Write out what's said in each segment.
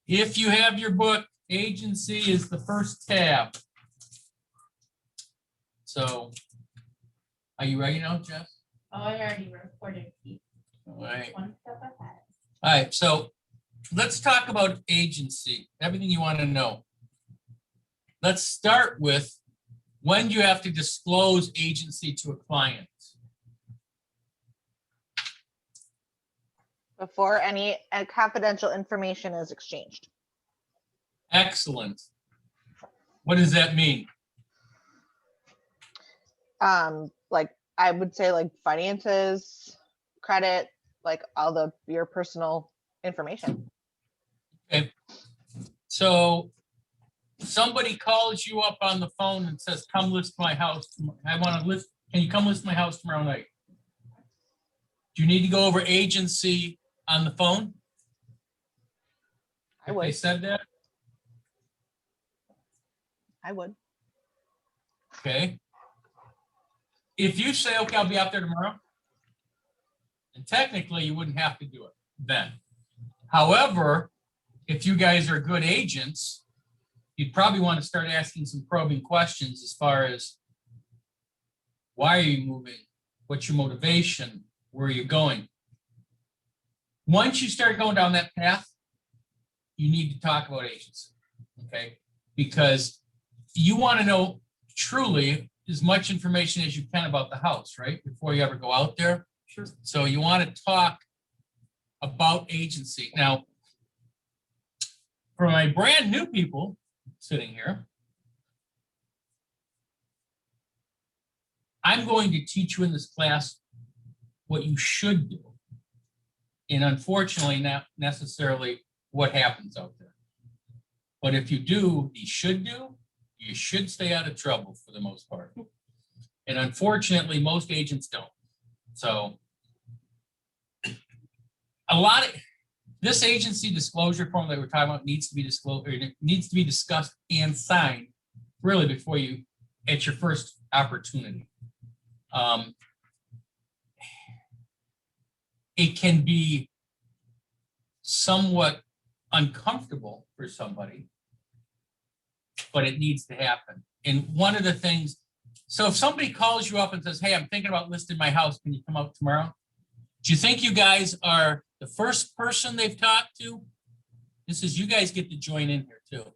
If you have your book, agency is the first tab. So, are you ready now, Jess? Oh, I already recorded. All right. One step ahead. All right, so let's talk about agency, everything you want to know. Let's start with, when do you have to disclose agency to a client? Before any confidential information is exchanged. Excellent. What does that mean? Like I would say like finances, credit, like all your personal information. Okay. So somebody calls you up on the phone and says, come list my house. I want to list, can you come list my house tomorrow night? Do you need to go over agency on the phone? I If would. they said that? I would. Okay. If you say, okay, I'll be out there tomorrow, and technically you wouldn't have to do it then. However, if you guys are good agents, you'd probably want to start asking some probing questions as far as, why are you moving? What's your motivation? Where are you going? Once you start going down that path, you need to talk about agency, okay? Because you want to know truly as much information as you can about the house, right? Before you ever go out there. Sure. So you want to talk about agency. Now, for my brand new people sitting here, I'm going to teach you in this class what you should do. And unfortunately, not necessarily what happens out there. But if you do, you should stay out of trouble for the most part. And unfortunately, most agents don't. So a lot of this agency disclosure form that we're talking about needs to be disclosed, or it needs to be discussed and signed really before you, at your first opportunity. It can be somewhat uncomfortable for somebody, but it needs to happen. And one of the things, so if somebody calls you up and says, hey, I'm thinking about listing my house, can you come out tomorrow? Do you think you guys are the first person they've talked to? This is, you guys get to join in here too.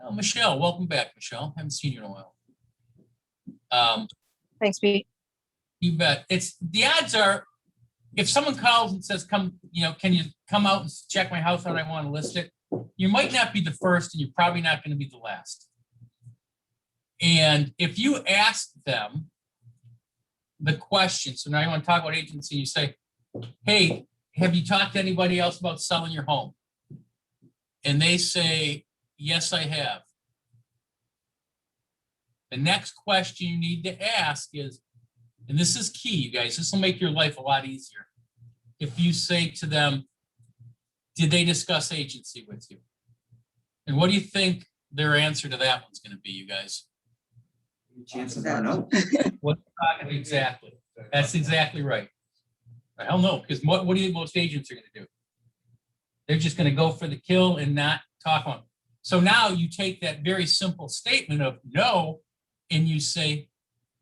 Oh, Michelle, welcome back, Michelle. Haven't seen you in a while. Thanks, Pete. You bet. It's, the odds are, if someone calls and says, come, you know, can you come out and check my house out? I want to list it. You might not be the first, and you're probably not going to be the last. And if you ask them the question, so now you want to talk about agency, you say, hey, have you talked to anybody else about selling your home? And they say, yes, I have. The next question you need to ask is, and this is key, you guys, this will make your life a lot easier. If you say to them, did they discuss agency with you? And what do you think their answer to that one's going to be, you guys? Chances are no. What exactly? That's exactly right. Hell no, because what do you think most agents are going to do? They're just going to go for the kill and not talk on it. So now you take that very simple statement of no, and you say,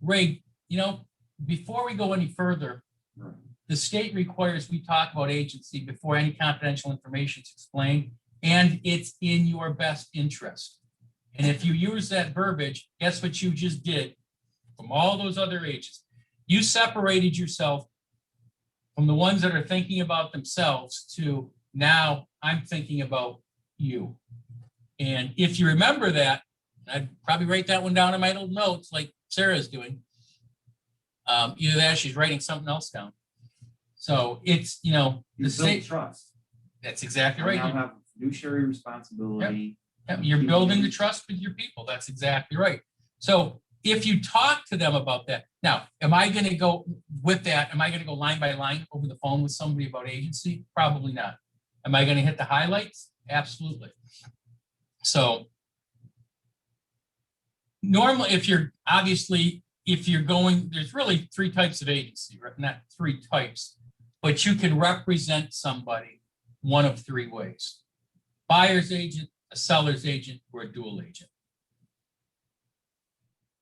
Ray, you know, before we go any further, the state requires we talk about agency before any confidential information is explained, and it's in your best interest. And if you use that verbiage, guess what you just did from all those other agents? You separated yourself from the ones that are thinking about themselves to now I'm thinking about you. And if you remember that, I'd probably write that one down in my little notes like Sarah's doing. Either that or she's writing something else down. So it's, you know, You the build state, trust. that's exactly I right. now have fiduciary responsibility. Yep, you're building the trust with your people. That's exactly right. So if you talk to them about that, now, am I going to go with that? Am I going to go line by line over the phone with somebody about agency? Probably not. Am I going to hit the highlights? Absolutely. So normally, if you're going, there's really three types of agency, right? Not three types, but you can represent somebody one of three ways: buyer's agent, a seller's agent, or a dual agent.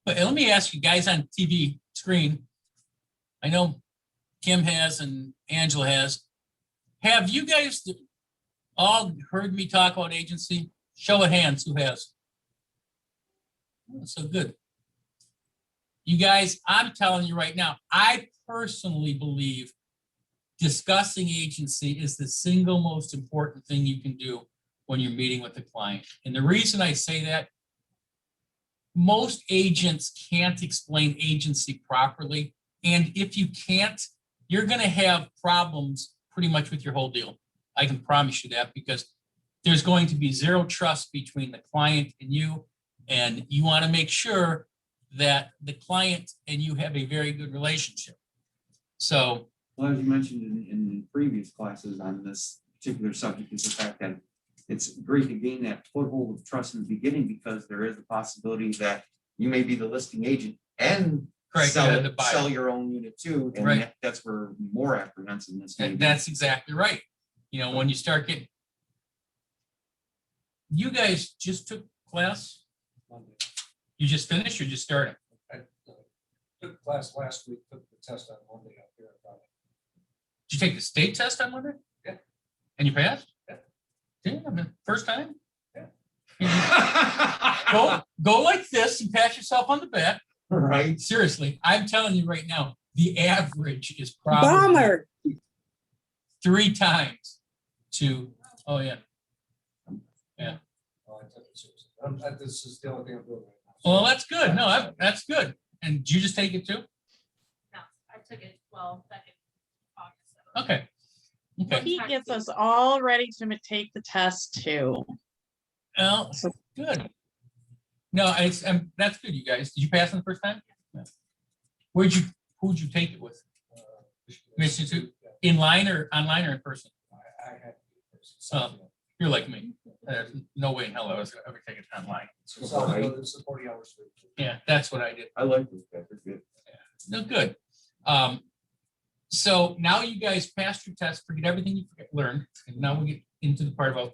But let me ask you guys on TV screen, I know Kim has and Angela has. Have you guys all heard me talk about agency? Show of hands, who has? Oh, so good. You guys, I'm telling you right now, I personally believe discussing agency is the single most important thing you can do when you're meeting with the client. And the reason I say that, most agents can't explain agency properly. And if you can't, you're going to have problems pretty much with your whole deal. I can promise you that, because there's going to be zero trust between the client and you want to make sure that the client and you have a very good relationship. So, Well, as you mentioned in previous classes on this particular subject, is the fact that it's great to gain that foothold of trust in the beginning, because there is a possibility that you may be the listing agent and correct, the buyer. sell your own unit too. And Right. that's where more apprehensiveness may be. That's exactly right. You know, when you start getting, you guys just took class? You just finished or just started? I took class last week, took the test on Monday out here. Did you take the state test on Monday? Yeah. And you passed? Yeah. Damn, first time? Right. Go like this and pat yourself on the back. Right. Seriously, I'm telling you right now, the average is probably Bomber. 3 times to, oh yeah. Oh, I took it seriously. This is the only thing I'm doing right now. Well, that's good. No, that's good. And did you just take it too? No, I took it, back in August. Okay. Okay. He gets us all ready to take the test too. Well, good. No, that's good, you guys. Did you pass on the first time? No. Who'd you take it with? Michigan too? Inline or online or in person? I had. Oh. You're like me. There's no way in hell I was gonna ever take it online. So it's the 40 hours. Yeah, that's what I did. I like this guy. They're good. No, good. So now you guys passed your test, forget everything you learned, and now we get into the part about,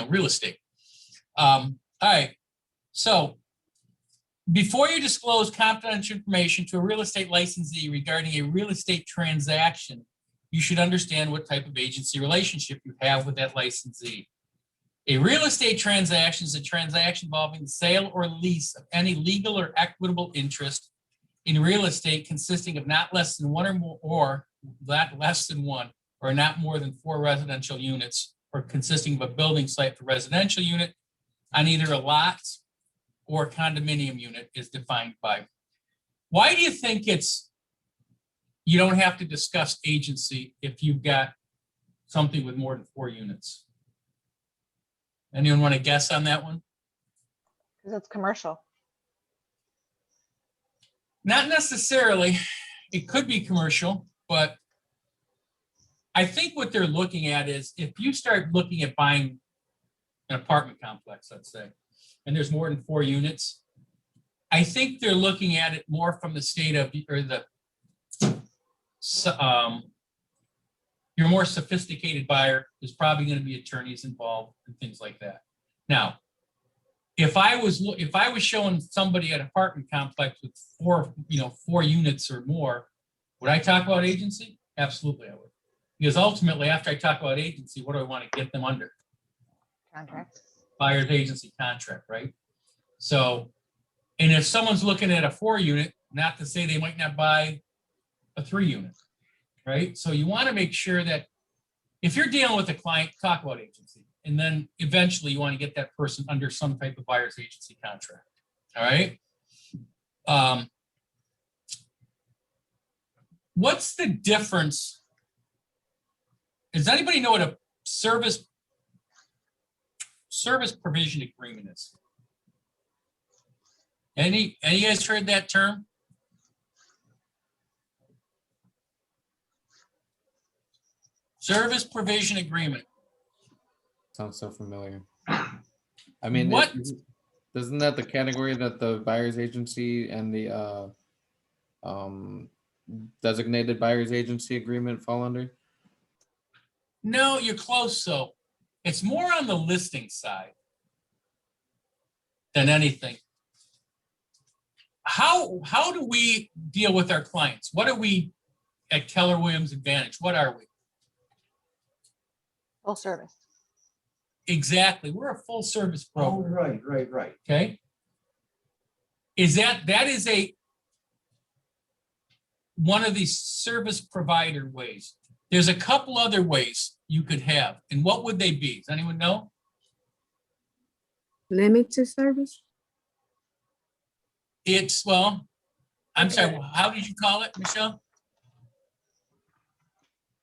real estate. All right. So before you disclose confidential information to a real estate licensee regarding a real estate transaction, you should understand what type of agency relationship you have with that licensee. A real estate transaction is a transaction involving the sale or lease of any legal or equitable interest in real estate consisting of not less than one or not more than 4 residential units, or consisting of a building site for residential unit on either a lot or condominium unit is defined by. Why do you think you don't have to discuss agency if you've got something with more than 4 units? Anyone want to guess on that one? Because it's commercial. Not necessarily. It could be commercial, but I think what they're looking at is if you start looking at buying an apartment complex, let's say, and there's more than 4 units, I think they're looking at it more from the state of, or your more sophisticated buyer. There's probably going to be attorneys involved and things like that. Now, if I was showing somebody an apartment complex with 4 units or more, would I talk about agency? Absolutely, I would. Because ultimately, after I talk about agency, what do I want to get them under? Contract. Buyer's agency contract, right? So, and if someone's looking at a 4 unit, not to say they might not buy a 3 unit, right? So you want to make sure that if you're dealing with a client, talk about agency. And then eventually you want to get that person under some type of buyer's agency contract. All right. What's the difference? Does anybody know what a service provision agreement is? Any of you guys heard that term? Service provision agreement. Sounds so familiar. I mean, What? Isn't that the category that the buyer's agency and the designated buyer's agency agreement fall under? No, you're close, so it's more on the listing side than anything. How do we deal with our clients? What are we at Keller Williams Advantage? What are we? Full service. Exactly. We're a full service Oh, program, right. okay? That is one of these service provider ways. There's a couple other ways you could have, and what would they be? Does anyone know? Limited service? It's, well, I'm sorry, how did you call it, Michelle?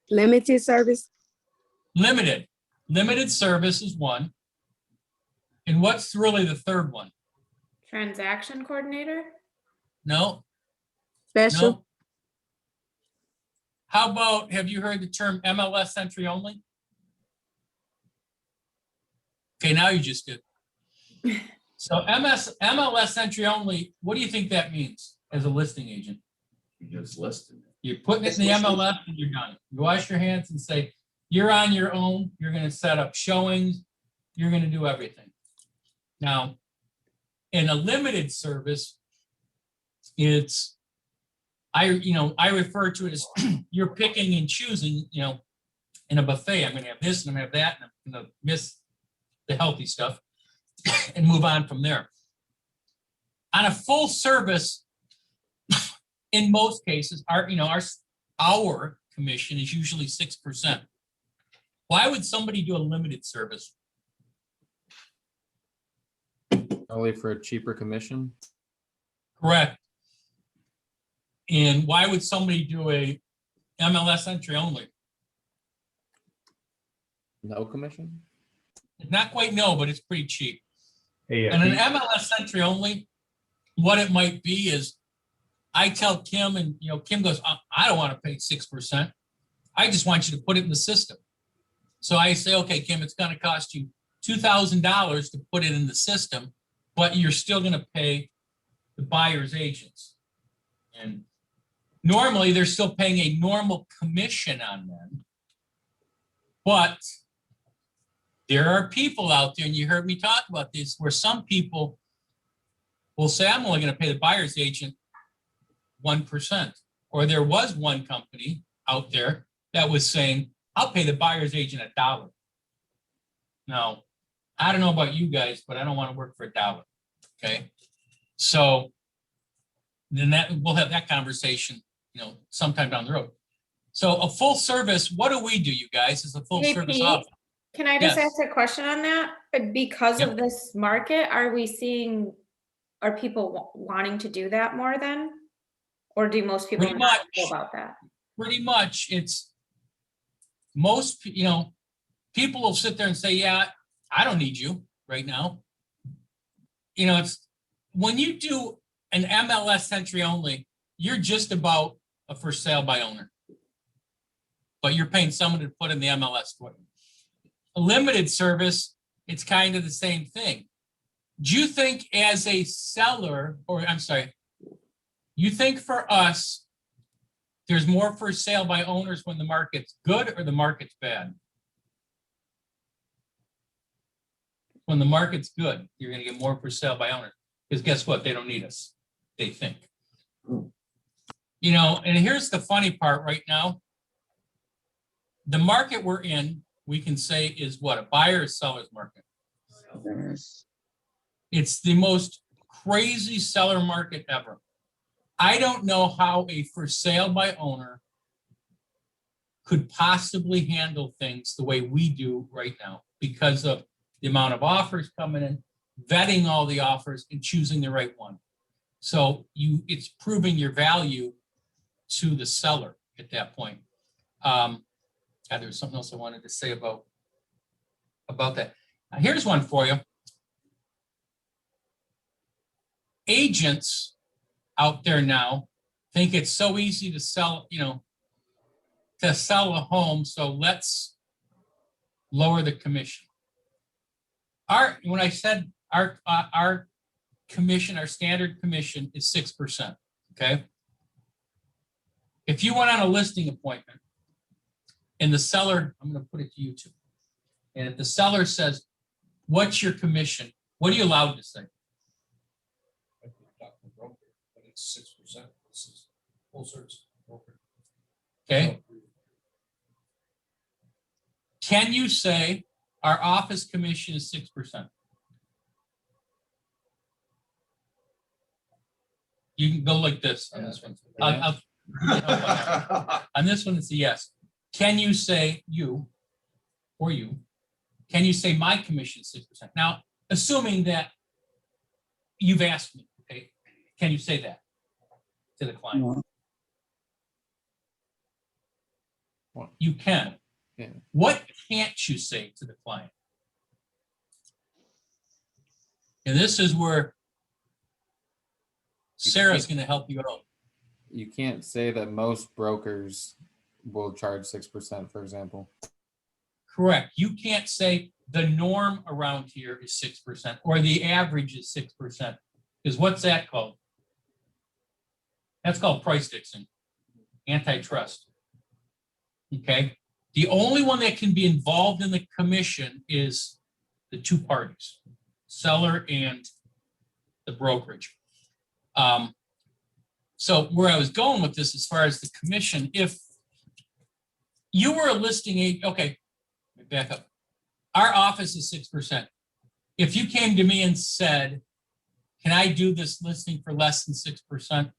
Limited service? Limited. Limited service is one. And what's really the third one? Transaction coordinator? No, Special? no. How about, have you heard the term MLS entry only? Okay, now you just did. So MLS entry only, what do you think that means as a listing agent? You just listed it. You're putting it in the MLS and you're done. You wash your hands and say, you're on your own. You're going to set up showings. You're going to do everything. Now, in a limited service, it's, I refer to it as you're picking and choosing, in a buffet. I'm going to have this and I'm going to have that, and I'm going to miss the healthy stuff and move on from there. On a full service, in most cases, our commission is usually 6%. Why would somebody do a limited service? Only for a cheaper commission? Correct. And why would somebody do a MLS entry only? No commission? Not quite no, but it's pretty cheap. Hey, And an MLS entry only, what it might be is, I tell Kim, and Kim goes, I don't want to pay 6%. I just want you to put it in the system. So I say, okay, Kim, it's going to cost you $2,000 to put it in the system, but you're still going to pay the buyer's agents. And normally they're still paying a normal commission on them. But there are people out there, and you heard me talk about this, where some people will say, I'm only going to pay the buyer's agent 1%. Or there was one company out there that was saying, I'll pay the buyer's agent $1. Now, I don't know about you guys, but I don't want to work for $1. Okay. So then we'll have that conversation, sometime down the road. So a full service, what do we do, you guys, as a full Hey, service Pete, office? Can I just Yes. ask a question on that? Because Yep. of this market, are people wanting to do that more then? Or do most people Pretty not much. know about that? Pretty much, it's most, people will sit there and say, yeah, I don't need you right now. It's when you do an MLS entry only, you're just about a for sale by owner. But you're paying someone to put in the MLS for you. A limited service, it's kind of the same thing. Do you think as a seller, you think for us, there's more for sale by owners when the market's good or the market's bad? When the market's good, you're going to get more for sale by owners. Because guess what? They don't need us. They think. And here's the funny part right now. The market we're in, we can say is what? A buyer or seller's market. It's the most crazy seller market ever. I don't know how a for sale by owner could possibly handle things the way we do right now because of the amount of offers coming in, vetting all the offers and choosing the right one. So it's proving your value to the seller at that point. There was something else I wanted to say about that. Now, here's one for you. Agents out there now think it's so easy to sell, to sell a home. So let's lower the commission. When I said our commission, our standard commission is 6%. Okay. If you went on a listing appointment and the seller, I'm gonna put it to you too. And if the seller says, what's your commission? What are you allowed to say? But it's 6%. This is full service broker. Okay, can you say our office commission is 6%? You can go like this on this one. On this one, it's a yes. Can you say you, can you say my commission is 6%? Now, assuming that you've asked me, okay, can you say that to the client? No. You can. Yeah. What can't you say to the client? And this is where Sarah's going to help you out. You can't say that most brokers will charge 6%, for example. Correct. You can't say the norm around here is 6% or the average is 6%. Because what's that called? That's called price fixing, antitrust. Okay. The only one that can be involved in the commission is the two parties, seller and the brokerage. So where I was going with this as far as the commission, if you were a listing agent, okay, let me back up. Our office is 6%. If you came to me and said, can I do this listing for less than 6%?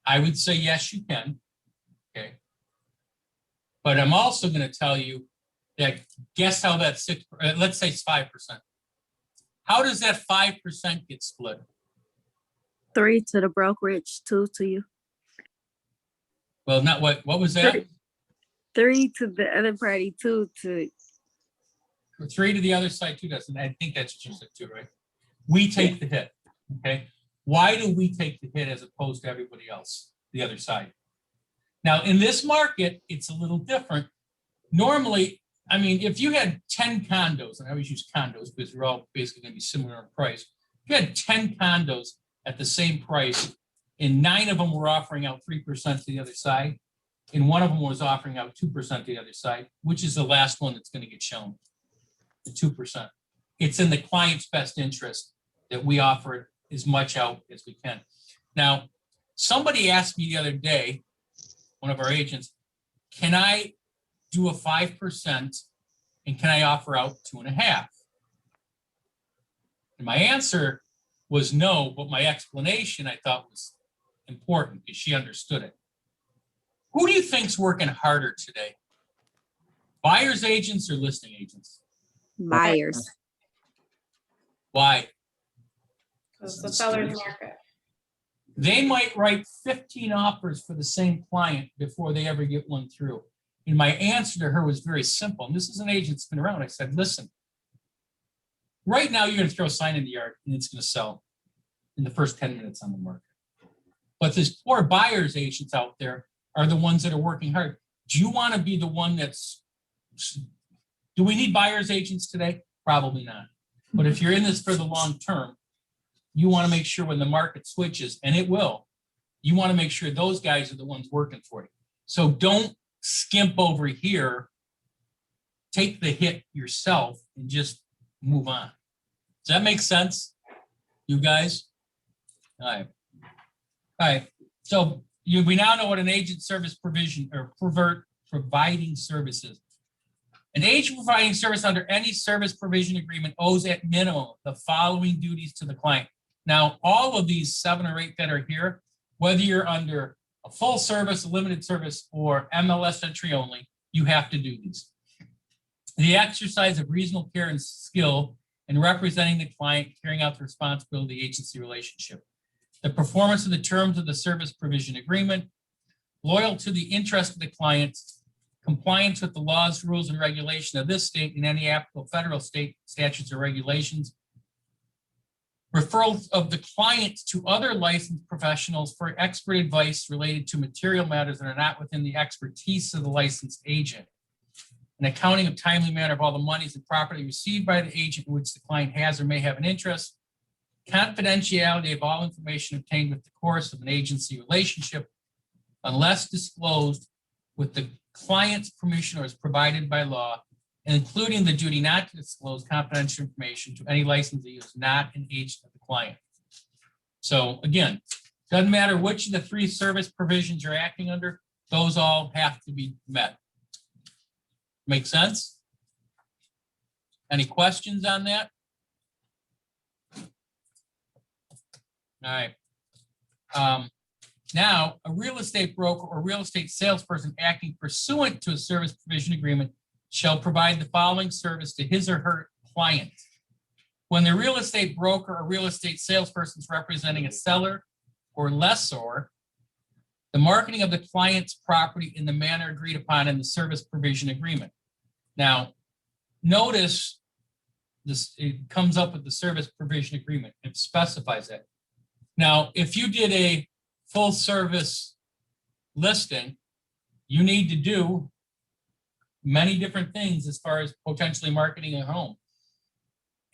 I would say, yes, you can. Okay. But I'm also going to tell you that guess how that let's say it's 5%. How does that 5% get split? 3 to the brokerage, 2 to you. Well, not what was that? 3 to the other party, 2 to 3 to the other side, 2 doesn't. I think that's what you said too, right? We take the hit. Okay. Why do we take the hit as opposed to everybody else, the other side? Now, in this market, it's a little different. Normally, I mean, if you had 10 condos, and I always use condos because they're all basically going to be similar in price. If you had 10 condos at the same price, and 9 of them were offering out 3% to the other side, and 1 of them was offering out 2% to the other side, which is the last one that's going to get shown, the 2%. It's in the client's best interest that we offer as much out as we can. Now, somebody asked me the other day, one of our agents, can I do a 5% and can I offer out 2.5? And my answer was no, but my explanation I thought was important because she understood it. Who do you think's working harder today? Buyer's agents or listing agents? buyers. Why? Because the seller's market. They might write 15 offers for the same client before they ever get one through. And my answer to her was very simple. And this is an agent that's been around. I said, listen, right now you're going to throw a sign in the yard and it's going to sell in the first 10 minutes on the market. But these poor buyer's agents out there are the ones that are working hard. Do you want to be the one that's, do we need buyer's agents today? Probably not. But if you're in this for the long term, you want to make sure when the market switches, and it will, you want to make sure those guys are the ones working for you. So don't skimp over here, take the hit yourself and just move on. Does that make sense, you guys? All right. All right. So we now know what an agent service provision or providing services. An agent providing service under any service provision agreement owes at minimum the following duties to the client. Now, all of these 7 or 8 that are here, whether you're under a full service, a limited service, or MLS entry only, you have to do these. The exercise of reasonable care and skill in representing the client, carrying out the responsibility of the agency relationship. The performance of the terms of the service provision agreement, loyal to the interest of the client, compliance with the laws, rules, and regulations of this state and any applicable federal, state statutes or regulations, referral of the client to other licensed professionals for expert advice related to material matters that are not within the expertise of the licensed agent, an accounting of timely manner of all the monies and property received by the agent in which the client has or may have an interest, confidentiality of all information obtained with the course of an agency relationship, unless disclosed with the client's permission or is provided by law, including the duty not to disclose confidential information to any licensee who is not an agent of the client. So again, doesn't matter which of the three service provisions you're acting under, those all have to be met. Make sense? Any questions on that? All right. Now, a real estate broker or real estate salesperson acting pursuant to a service provision agreement shall provide the following service to his or her client. When the real estate broker or real estate salesperson is representing a seller or lessor, the marketing of the client's property in the manner agreed upon in the service provision agreement. Now, notice this, it comes up with the service provision agreement. It specifies that. Now, if you did a full service listing, you need to do many different things as far as potentially marketing a home.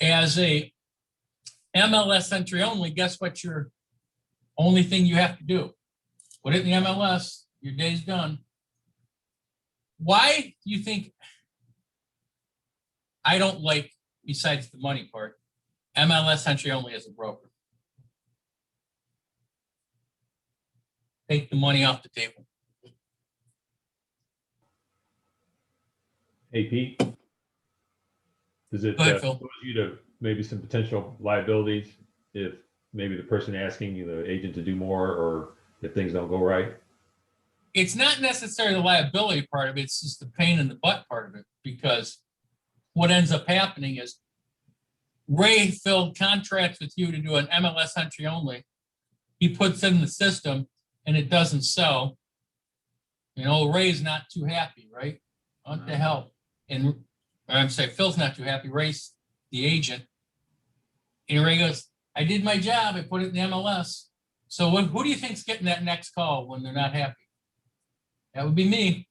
As a MLS entry only, guess what your only thing you have to do? Put it in the MLS, your day's done. Why do you think I don't like, besides the money part, MLS entry only as a broker? Take the money off the table. Hey, Pete. Does it Go ahead, Phil. expose you to maybe some potential liabilities if maybe the person asking you, the agent, to do more, or if things don't go right? It's not necessarily the liability part of it, it's just the pain in the butt part of it, because what ends up happening is Ray filled contracts with you to do an MLS entry only. He puts it in the system and it doesn't sell. You know, Ray's not too happy, right? What the hell? And I'm saying Phil's not too happy. Ray's the agent. And Ray goes, I did my job. I put it in the MLS. So who do you think's getting that next call when they're not happy? That would be me.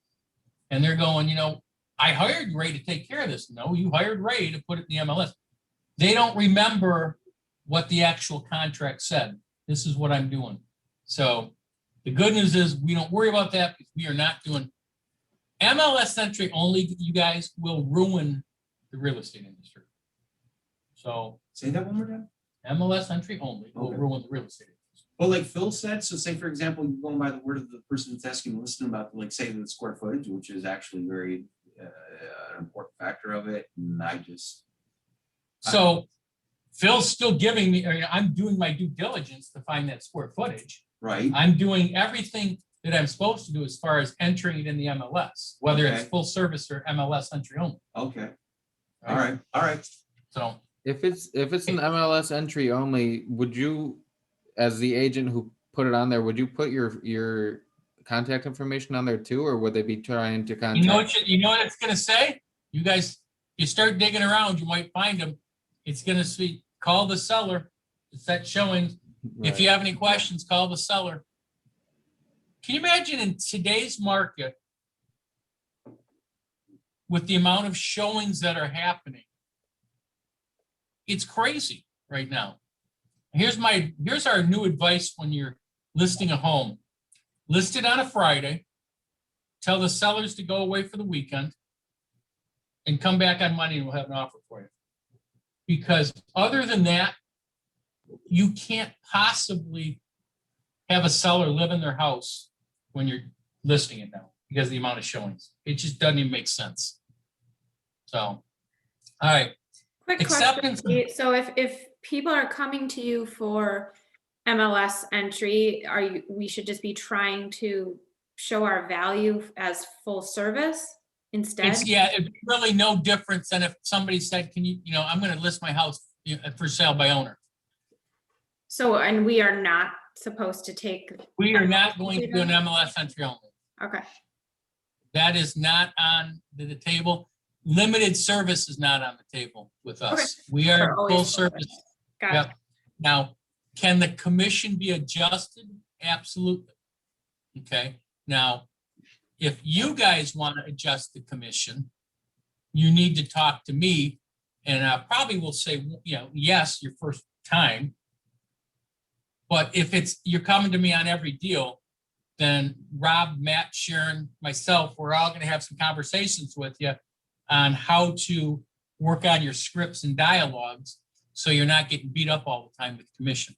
And they're going, you know, I hired Ray to take care of this. No, you hired Ray to put it in the MLS. They don't remember what the actual contract said. This is what I'm doing. So the good news is we don't worry about that because we are not doing MLS entry only. You guys will ruin the real estate industry. So Say that one more time. MLS entry only will Okay. ruin the real estate industry. Well, like Phil said, so say, for example, you're going by the word of the person that's asking, listening about, like, say, the square footage, which is actually very an important factor of it. And I just, So Phil's still giving me, I'm doing my due diligence to find that square footage. right, I'm doing everything that I'm supposed to do as far as entering it in the MLS, whether it's Okay. full service or MLS entry only. okay, all right. So If it's an MLS entry only, would you, as the agent who put it on there, would you put your contact information on there too, or would they be trying to contact? you know what it's gonna say? You guys, you start digging around, you might find them. It's gonna say, call the seller. It's that showing. If you have any questions, call the seller. Can you imagine in today's market, with the amount of showings that are happening? It's crazy right now. Here's our new advice when you're listing a home. List it on a Friday. Tell the sellers to go away for the weekend and come back on Monday and we'll have an offer for you. Because other than that, you can't possibly have a seller live in their house when you're listing it now because of the amount of showings. It just doesn't even make sense. So, all right. Quick Acceptance. question. So if people are coming to you for MLS entry, we should just be trying to show our value as full service instead? It's really no difference than if somebody said, can you, I'm going to list my house for sale by owner. So, and we are not supposed to take, We are not going to do an MLS entry only. okay, That is not on the table. Limited service is not on the table with us. Okay. We are We're always full full service. got it. Yep. Now, can the commission be adjusted? Absolutely. Okay. Now, if you guys want to adjust the commission, you need to talk to me, and I probably will say, yes, your first time. But if you're coming to me on every deal, then Rob, Matt, Sharon, myself, we're all gonna have some conversations with you on how to work on your scripts and dialogues, so you're not getting beat up all the time with commission.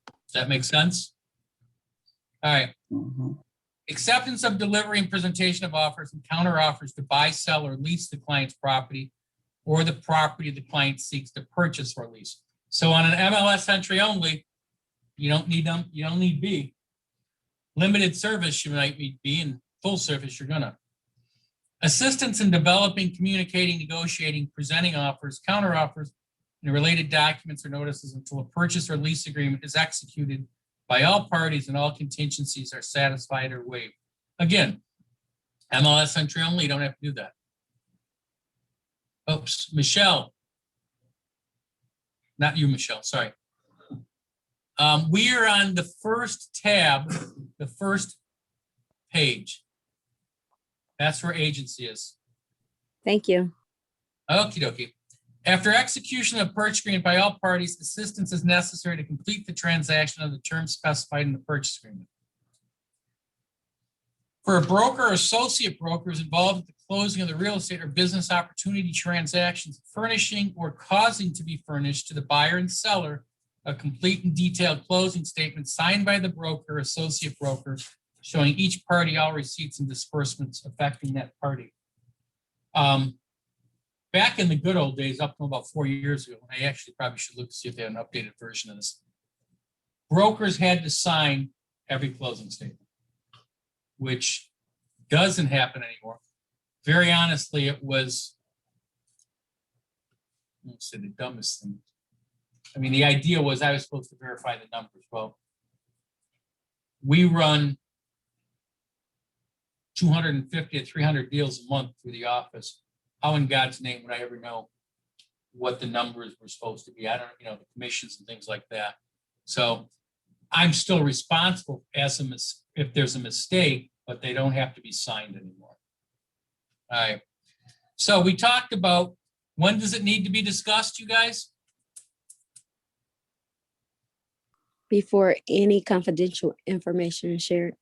Does that make sense? All right. Acceptance of delivery and presentation of offers and counter offers to buy, sell, or lease the client's property or the property the client seeks to purchase or lease. So on an MLS entry only, you don't need them, you don't need B. Limited service, you might need B, and full service, you're gonna. Assistance in developing, communicating, negotiating, presenting offers, counter offers, and related documents or notices until a purchase or lease agreement is executed by all parties and all contingencies are satisfied or waived. Again, MLS entry only, you don't have to do that. Oops, Michelle. Not you, Michelle, sorry. We are on the first tab, the first page. That's where agency is. Thank you. Okie dokie. After execution of purchase agreement by all parties, assistance is necessary to complete the transaction of the terms specified in the purchase agreement. For a broker or associate brokers involved with the closing of the real estate or business opportunity transactions, furnishing or causing to be furnished to the buyer and seller a complete and detailed closing statement signed by the broker or associate broker showing each party all receipts and disbursements affecting that party. Back in the good old days, up to about 4 years ago, I actually probably should look to see if they have an updated version of this. Brokers had to sign every closing statement, which doesn't happen anymore. Very honestly, it was, I won't say the dumbest thing. I mean, the idea was I was supposed to verify the numbers. Well, we run 250 to 300 deals a month through the office. How in God's name would I ever know what the numbers were supposed to be? I don't, the commissions and things like that. So I'm still responsible if there's a mistake, but they don't have to be signed anymore. All right. So we talked about, when does it need to be discussed, you guys? Before any confidential information is shared.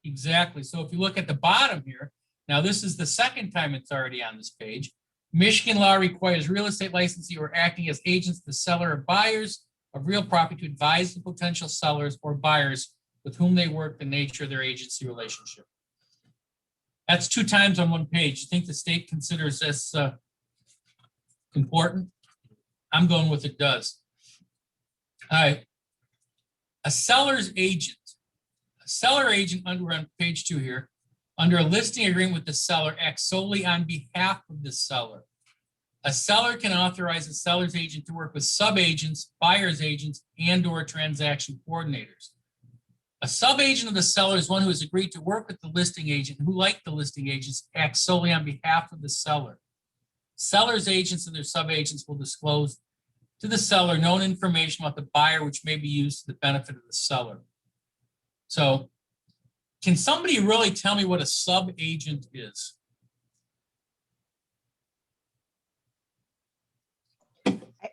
Exactly. So if you look at the bottom here, now this is the second time it's already on this page. Michigan law requires real estate licensee or acting as agents to the seller or buyers of real property to advise the potential sellers or buyers with whom they work the nature of their agency relationship. That's 2 times on one page. You think the state considers this important? I'm going with it does. All right. A seller's agent. A seller agent under on page 2 here, under a listing agreement with the seller, acts solely on behalf of the seller. A seller can authorize a seller's agent to work with sub-agents, buyer's agents, and/or transaction coordinators. A sub-agent of the seller is one who has agreed to work with the listing agent who, like the listing agents, acts solely on behalf of the seller. Seller's agents and their sub-agents will disclose to the seller known information about the buyer which may be used to the benefit of the seller. So, can somebody really tell me what a sub-agent is?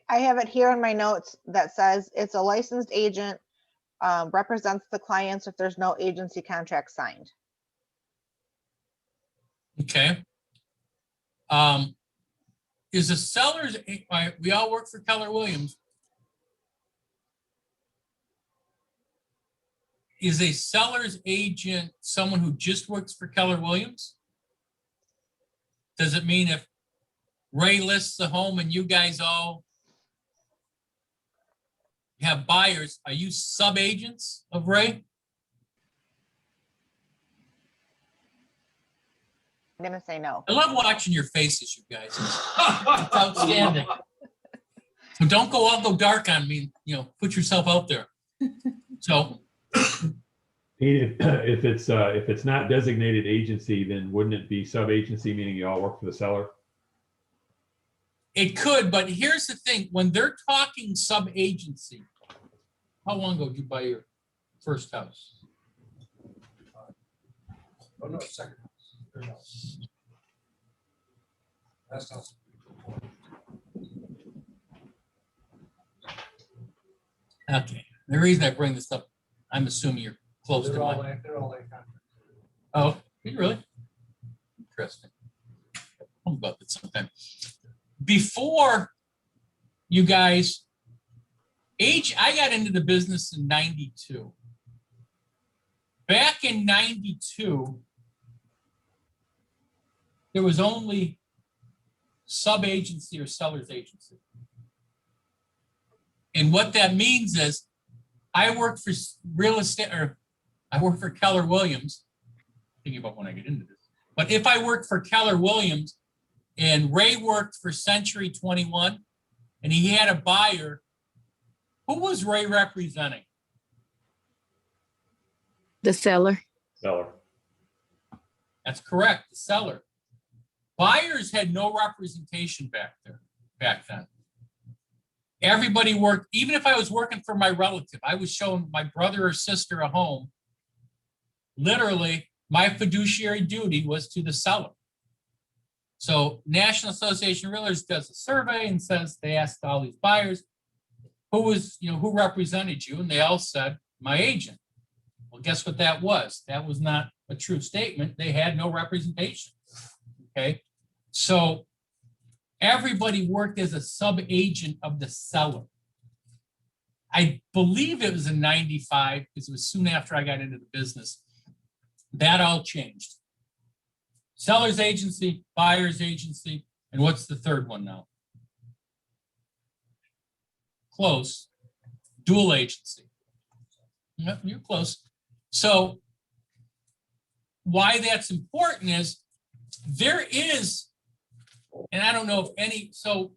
I have it here in my notes that says it's a licensed agent, represents the clients if there's no agency contract signed. Okay. Is a seller's, we all work for Keller Williams. Is a seller's agent someone who just works for Keller Williams? Does it mean if Ray lists the home and you guys all have buyers, are you sub-agents of Ray? I'm gonna say no. I love watching your faces, you guys. It's outstanding. So don't go dark on me, put yourself out there. So. If it's not designated agency, then wouldn't it be sub-agency, meaning you all work for the seller? It could, but here's the thing, when they're talking sub-agency, how long ago did you buy your first house? Oh, no, second house, third house. Last house. Okay, the reason I bring this up, I'm assuming you're close to They're all mine. like, they're all like. Oh, really? Interesting. I'll about that sometime. Before you guys, I got into the business in 92. Back in 92, there was only sub-agency or seller's agency. And what that means is I work for real estate, or I work for Keller Williams, thinking about when I get into this. But if I worked for Keller Williams and Ray worked for Century 21 and he had a buyer, who was Ray representing? The seller. Seller. That's correct, the seller. Buyers had no representation back then. Everybody worked, even if I was working for my relative, I was showing my brother or sister a home. Literally, my fiduciary duty was to the seller. So National Association of Realtors does a survey and says, they asked all these buyers, who represented you? And they all said, my agent. Well, guess what that was? That was not a true statement. They had no representation. Okay. So everybody worked as a sub-agent of the seller. I believe it was in 95, because it was soon after I got into the business. That all changed. Seller's agency, buyer's agency, and what's the third one now? Close. Dual agency. Yep, you're close. So why that's important is there is, and I don't know if any, so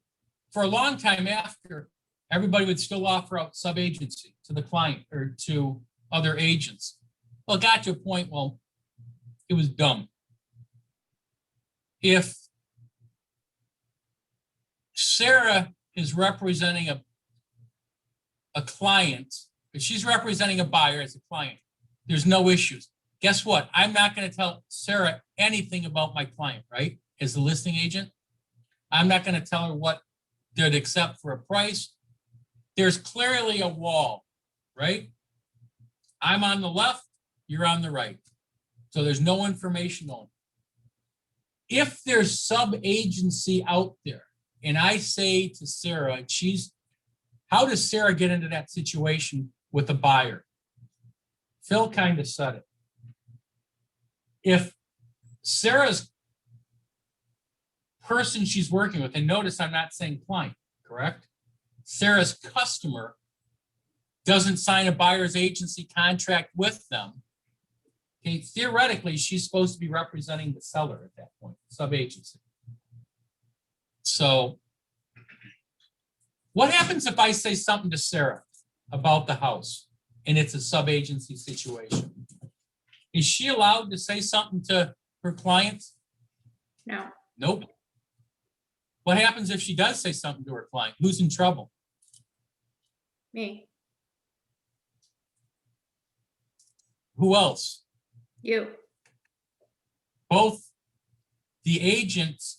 for a long time after, everybody would still offer out sub-agency to the client or to other agents. Well, it got to a point, well, it was dumb. If Sarah is representing a client, if she's representing a buyer as a client, there's no issues. Guess what? I'm not going to tell Sarah anything about my client, right? As the listing agent, I'm not going to tell her what they'd accept for a price. There's clearly a wall, right? I'm on the left, you're on the right. So there's no information on it. If there's sub-agency out there, and I say to Sarah, how does Sarah get into that situation with a buyer? Phil kind of said it. If Sarah's person she's working with, and notice I'm not saying client, correct? Sarah's customer doesn't sign a buyer's agency contract with them. Okay, theoretically, she's supposed to be representing the seller at that point, sub-agency. So what happens if I say something to Sarah about the house and it's a sub-agency situation? Is she allowed to say something to her clients? No. Nope. What happens if she does say something to her client? Who's in trouble? Me. Who else? You. Both agents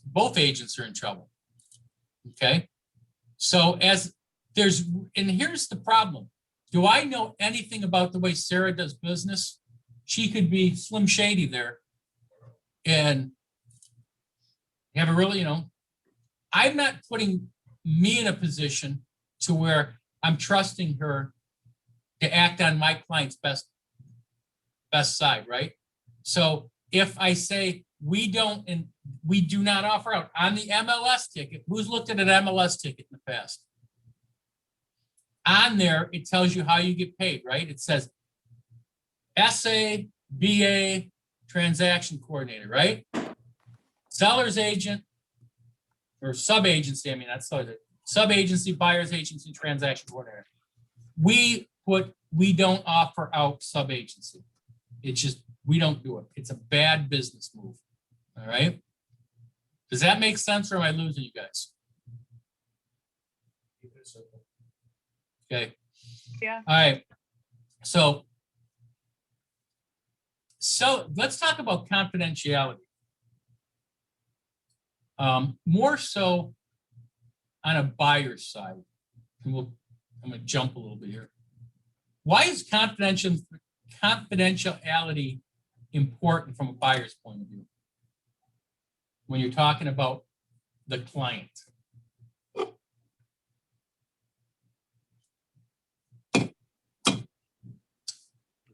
are in trouble. Okay. So and here's the problem. Do I know anything about the way Sarah does business? She could be Slim Shady there and have a really, I'm not putting me in a position to where I'm trusting her to act on my client's best side, right? So if I say we do not offer out on the MLS ticket, who's looked at an MLS ticket in the past? On there, it tells you how you get paid, right? It says SA, BA, transaction coordinator, right? Seller's agent or sub-agency, that's sub-agency, buyer's agency, transaction coordinator. We don't offer out sub-agency. It's just, we don't do it. It's a bad business move. All right. Does that make sense or am I losing you guys? Okay. Yeah. All right. So let's talk about confidentiality. More so on a buyer's side. And I'm going to jump a little bit here. Why is confidentiality important from a buyer's point of view? When you're talking about the client.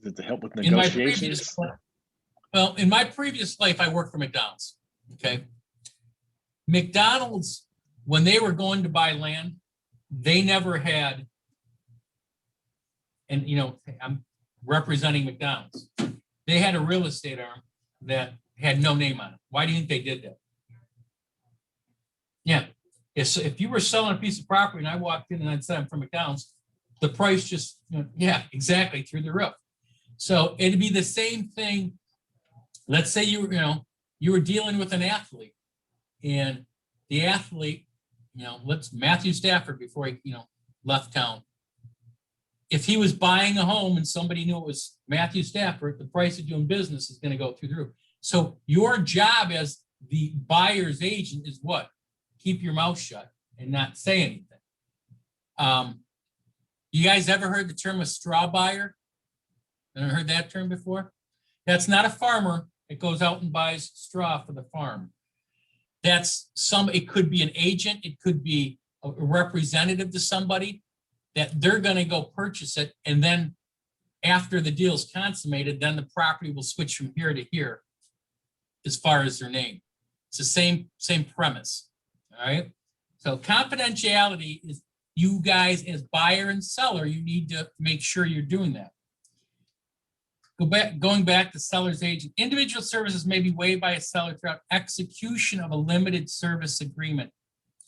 Is it to help with In my negotiations? in my previous life, I worked for McDonald's, okay? McDonald's, when they were going to buy land, they never had, and you know, I'm representing McDonald's. They had a real estate arm that had no name on it. Why do you think they did that? Yeah, if you were selling a piece of property and I walked in and I said I'm from McDonald's, the price just, you know, yeah, exactly, through the roof. So it'd be the same thing. Let's say you were dealing with an athlete, and the athlete, let's Matthew Stafford before he, left town. If he was buying a home and somebody knew it was Matthew Stafford, the price of doing business is going to go through the roof. So your job as the buyer's agent is what? Keep your mouth shut and not say anything. You guys ever heard the term a straw buyer? Ever heard that term before? That's not a farmer that goes out and buys straw for the farm. It could be an agent, it could be a representative to somebody that they're going to go purchase it. And then after the deal is consummated, then the property will switch from here to here as far as their name. It's the same premise. All right. So confidentiality is, you guys as buyer and seller, you need to make sure you're doing that. Going back to seller's agent, individual services may be waived by a seller throughout execution of a limited service agreement.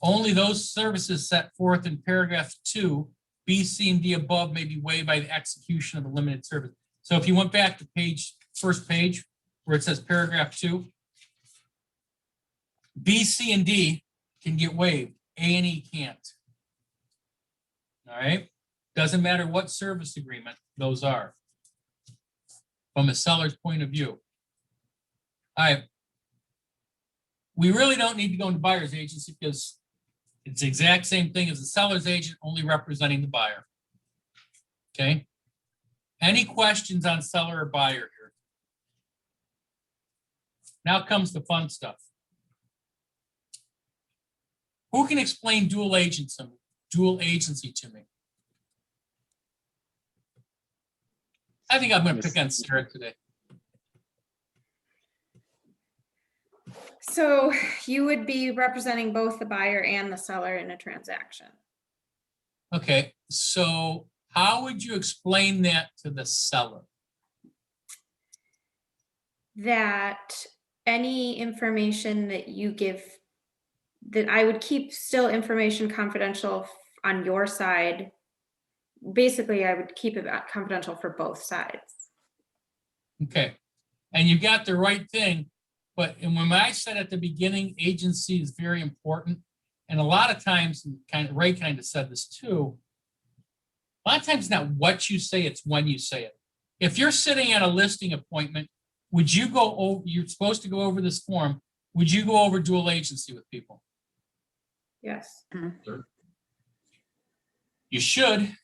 Only those services set forth in paragraph 2, B, C, and D above may be waived by the execution of a limited service. So if you went back to first page where it says paragraph 2, B, C, and D can get waived. A and E can't. All right. Doesn't matter what service agreement those are from a seller's point of view. All right. We really don't need to go into buyer's agency because it's the exact same thing as the seller's agent, only representing the buyer. Okay. Any questions on seller or buyer here? Now comes the fun stuff. Who can explain dual agency to me? I think I'm going to pick on Sarah today. So you would be representing both the buyer and the seller in a transaction. Okay, so how would you explain that to the seller? That any information that you give, that I would keep still information confidential on your side. Basically, I would keep it confidential for both sides. Okay, and you got the right thing, but when I said at the beginning, agency is very important, and a lot of times, Ray kind of said this too, a lot of times not what you say, it's when you say it. If you're sitting at a listing appointment, would you go over, you're supposed to go over this form, would you go over dual agency with people? Yes. Sure. You should.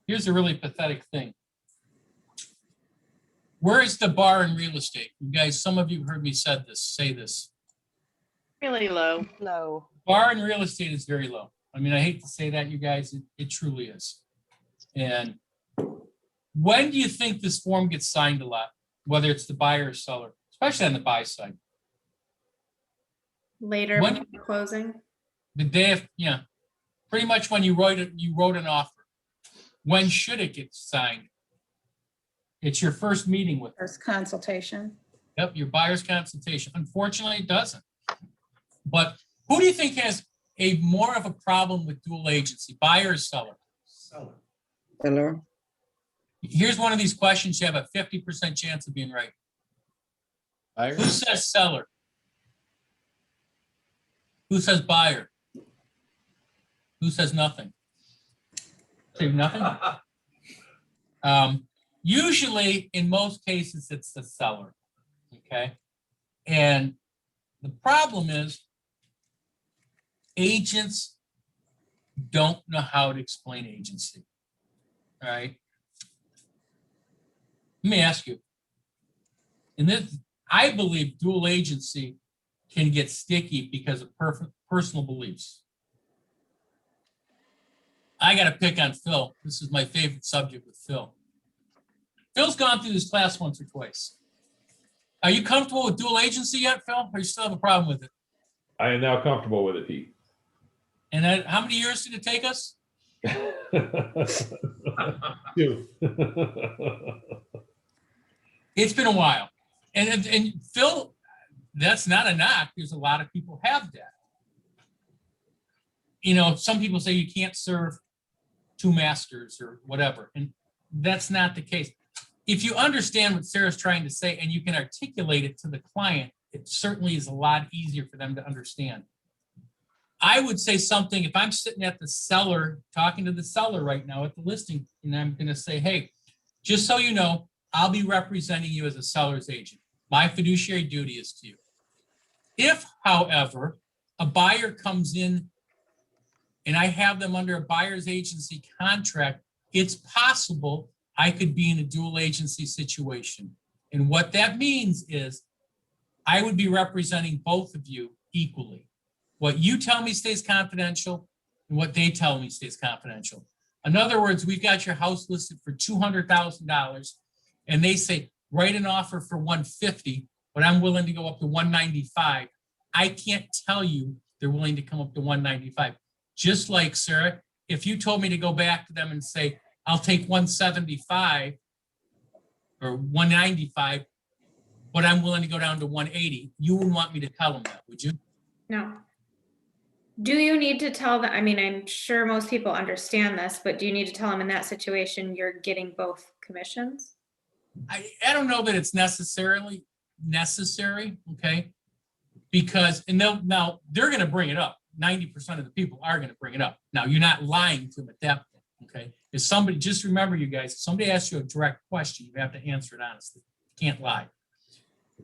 Here's a really pathetic thing. Where is the bar in real estate? You guys, some of you heard me say this. Really low. Low. Bar in real estate is very low. I mean, I hate to say that, you guys, it truly is. And when do you think this form gets signed a lot, whether it's the buyer or seller, especially on the buy side? Later when closing? The day of, yeah, pretty much when you wrote an offer. When should it get signed? It's your first meeting with them. First consultation. Yep, your buyer's consultation. Unfortunately, it doesn't. But who do you think has more of a problem with dual agency, buyer or seller? Seller. Here's one of these questions you have a 50% chance of being right. Buyer? Who says seller? Who says buyer? Who says nothing? Say nothing? Usually, in most cases, it's the seller, okay? And the problem is agents don't know how to explain agency, all right? Let me ask you. And this, I believe dual agency can get sticky because of personal beliefs. I got to pick on Phil. This is my favorite subject with Phil. Phil's gone through this class once or twice. Are you comfortable with dual agency yet, Phil? Or you still have a problem with it? I am now comfortable with it, Pete. And how many years did it take us? Two. It's been a while. And Phil, that's not a knock. There's a lot of people have that. You know, some people say you can't serve two masters or whatever, and that's not the case. If you understand what Sarah's trying to say and you can articulate it to the client, it certainly is a lot easier for them to understand. I would say something, if I'm sitting at the seller, talking to the seller right now at the listing, and I'm going to say, hey, just so you know, I'll be representing you as a seller's agent. My fiduciary duty is to you. If, however, a buyer comes in and I have them under a buyer's agency contract, it's possible I could be in a dual agency situation. And what that means is I would be representing both of you equally. What you tell me stays confidential and what they tell me stays confidential. In other words, we've got your house listed for $200,000 and they say, write an offer for 150, but I'm willing to go up to 195. I can't tell you they're willing to come up to 195. Just like, Sarah, if you told me to go back to them and say, I'll take 175 or 195, but I'm willing to go down to 180, you wouldn't want me to tell them that, would you? No. Do you need to tell them, I mean, I'm sure most people understand this, but do you need to tell them in that situation, you're getting both commissions? I don't know that it's necessarily necessary, okay? Because, and now they're gonna bring it up. 90% of the people are gonna bring it up. Now, you're not lying to them at that point, okay? If somebody, just remember you guys, if somebody asks you a direct question, you have to answer it honestly. You can't lie.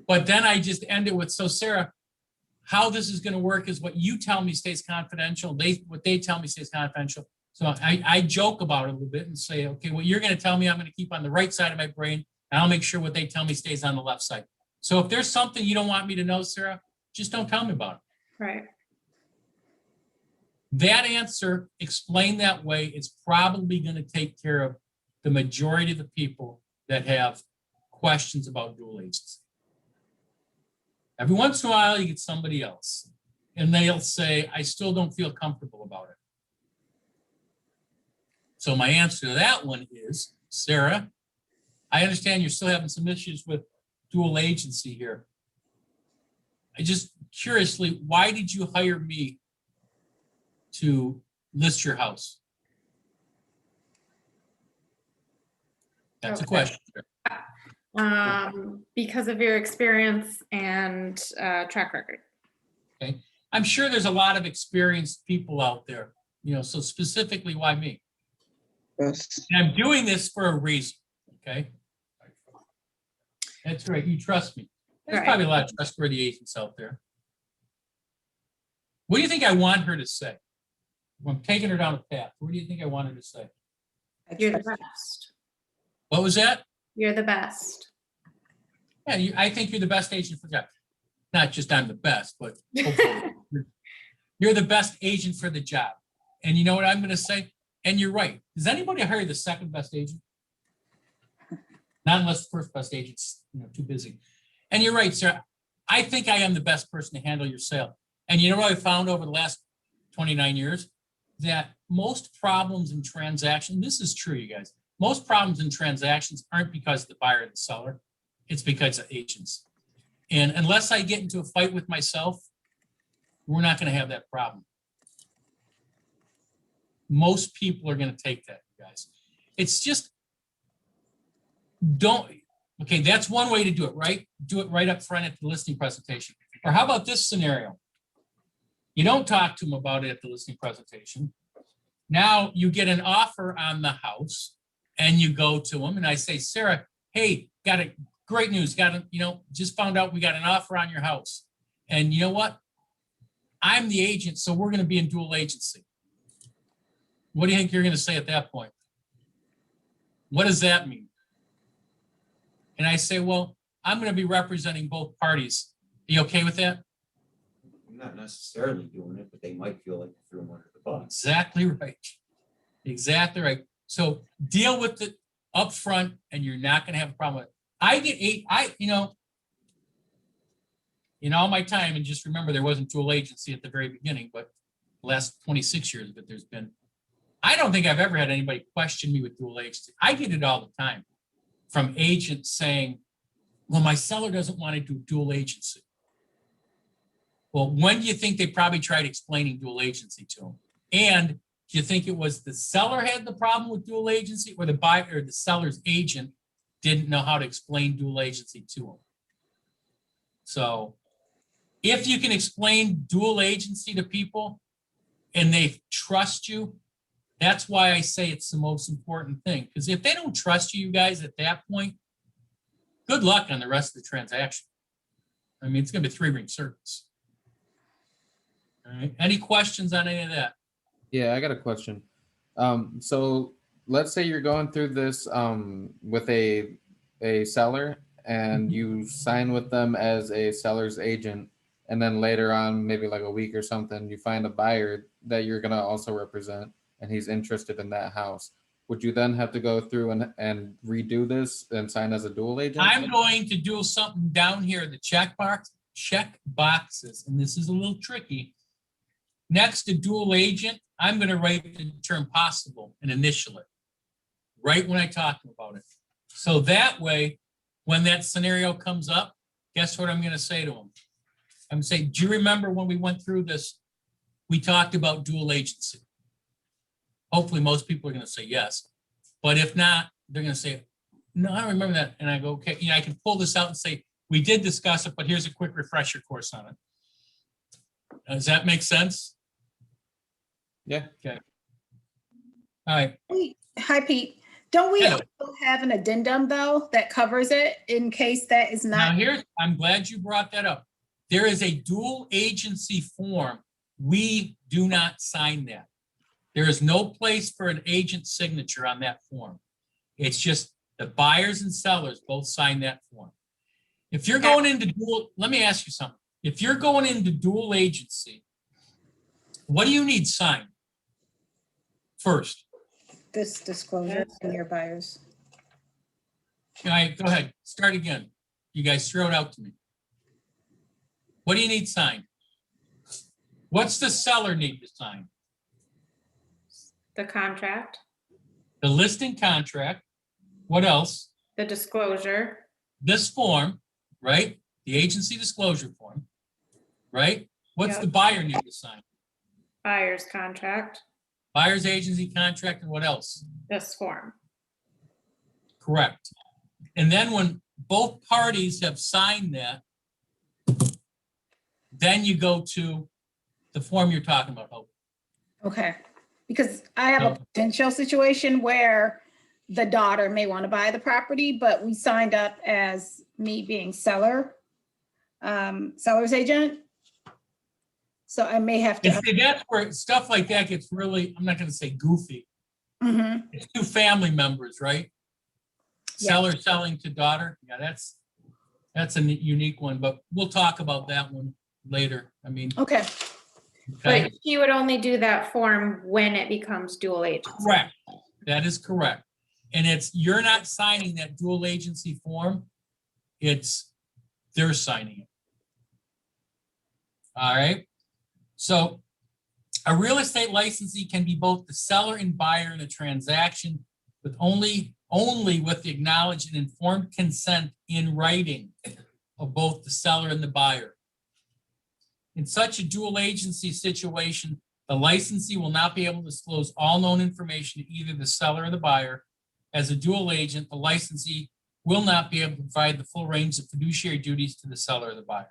But then I just end it with, so Sarah, how this is gonna work is what you tell me stays confidential. What they tell me stays confidential. So I joke about it a little bit and say, okay, what you're gonna tell me, I'm gonna keep on the right side of my brain, and I'll make sure what they tell me stays on the left side. So if there's something you don't want me to know, Sarah, just don't tell me about it. Right. That answer explained that way is probably going to take care of the majority of the people that have questions about dual agency. Every once in a while, you get somebody else and they'll say, I still don't feel comfortable about it. So my answer to that one is, Sarah, I understand you're still having some issues with dual agency here. I just curiously, why did you hire me to list your house? That's a question. Because of your experience and track record. Okay. I'm sure there's a lot of experienced people out there, you know, so specifically why me? Yes. And I'm doing this for a reason, okay? That's right, you trust me. There's Right. probably a lot of trustworthy agents out there. What do you think I want her to say? I'm taking her down a path. What do you think I want her to say? You're the best. What was that? You're the best. Yeah, I think you're the best agent for the job. Not just I'm the best, but hopefully you're the best agent for the job. And you know what I'm going to say? And you're right. Does anybody hire the second best agent? Not unless the first best agent's, you know, too busy. And you're right, sir. I think I am the best person to handle your sale. And you know what I found over the last 29 years? That most problems in transactions, this is true, you guys. Most problems in transactions aren't because of the buyer or the seller. It's because of agents. And unless I get into a fight with myself, we're not going to have that problem. Most people are going to take that, you guys. It's just, okay, that's one way to do it, right? Do it right up front at the listing presentation. Or how about this scenario? You don't talk to them about it at the listing presentation. Now you get an offer on the house and you go to them and I say, Sarah, hey, got a great news. Just found out we got an offer on your house. And you know what? I'm the agent, so we're going to be in dual agency. What do you think you're going to say at that point? What does that mean? and I say, well, I'm gonna be representing both parties. Are you okay with that? I'm not necessarily doing it, but they might feel like you threw them under the bus. Exactly right. Exactly right. So deal with it up front, and you're not gonna have a problem with it. I get in all my time, and just remember, there wasn't dual agency at the very beginning, but last 26 years, but there's been, I don't think I've ever had anybody question me with dual agency. I get it all the time from agents saying, well, my seller doesn't want to do dual agency. Well, when do you think they probably tried explaining dual agency to them? And do you think it was the seller had the problem with dual agency, or the buyer or the seller's agent didn't know how to explain dual agency to them? So if you can explain dual agency to people and they trust you, that's why I say it's the most important thing. Because if they don't trust you guys at that point, good luck on the rest of the transaction. I mean, it's going to be a 3-ring circus. All right. Any questions on any of that? Yeah, I got a question. So let's say you're going through this with a seller, and you sign with them as a seller's agent, and then later on, maybe like a week or something, you find a buyer that you're gonna also represent, and he's interested in that house. Would you then have to go through and redo this and sign as a dual agent? I'm going to do something down here, the check boxes, and this is a little tricky. Next to dual agent, I'm going to write the term possible and initial it right when I talk about it. So that way, when that scenario comes up, guess what I'm going to say to them? I'm going to say, do you remember when we went through this, we talked about dual agency? Hopefully most people are going to say yes. But if not, they're going to say, no, I don't remember that. And I go, okay, I can pull this out and say, we did discuss it, but here's a quick refresher course on it. Does that make sense? Yeah. Okay. All right. Hi, Pete. Don't we Hello. also have an addendum though that covers it in case that is Now not? I'm glad you brought that up. There is a dual agency form. We do not sign that. There is no place for an agent signature on that form. It's just the buyers and sellers both sign that form. If you're going into dual, let me ask you something. If you're going into dual agency, what do you need signed first? This disclosure in your buyers. All right, go ahead. Start again. You guys throw it out to me. What do you need signed? What's the seller need to sign? The contract, The listing contract. What else? the disclosure, This form, right? The agency disclosure form, right? What's Yep. the buyer need to sign? buyer's contract, Buyer's agency contract, and what else? this form. Correct. And then when both parties have signed that, then you go to the form you're talking about, Hope. Okay, because I have a So- potential situation where the daughter may want to buy the property, but we signed up as me being seller's agent. So I may have And to. see, that's where stuff like that gets really, I'm not gonna say goofy. Mhm. It's two family members, right? Yeah. Seller selling to daughter. Yeah, that's a unique one, but we'll talk about that one later. I mean, Okay, okay, But you would only do that form when it becomes dual agency. correct. That is correct. And you're not signing that dual agency form. They're signing it. All right. So a real estate licensee can be both the seller and buyer in a transaction with only with the acknowledged and informed consent in writing of both the seller and the buyer. In such a dual agency situation, the licensee will not be able to disclose all known information to either the seller or the buyer. As a dual agent, the licensee will not be able to provide the full range of fiduciary duties to the seller or the buyer.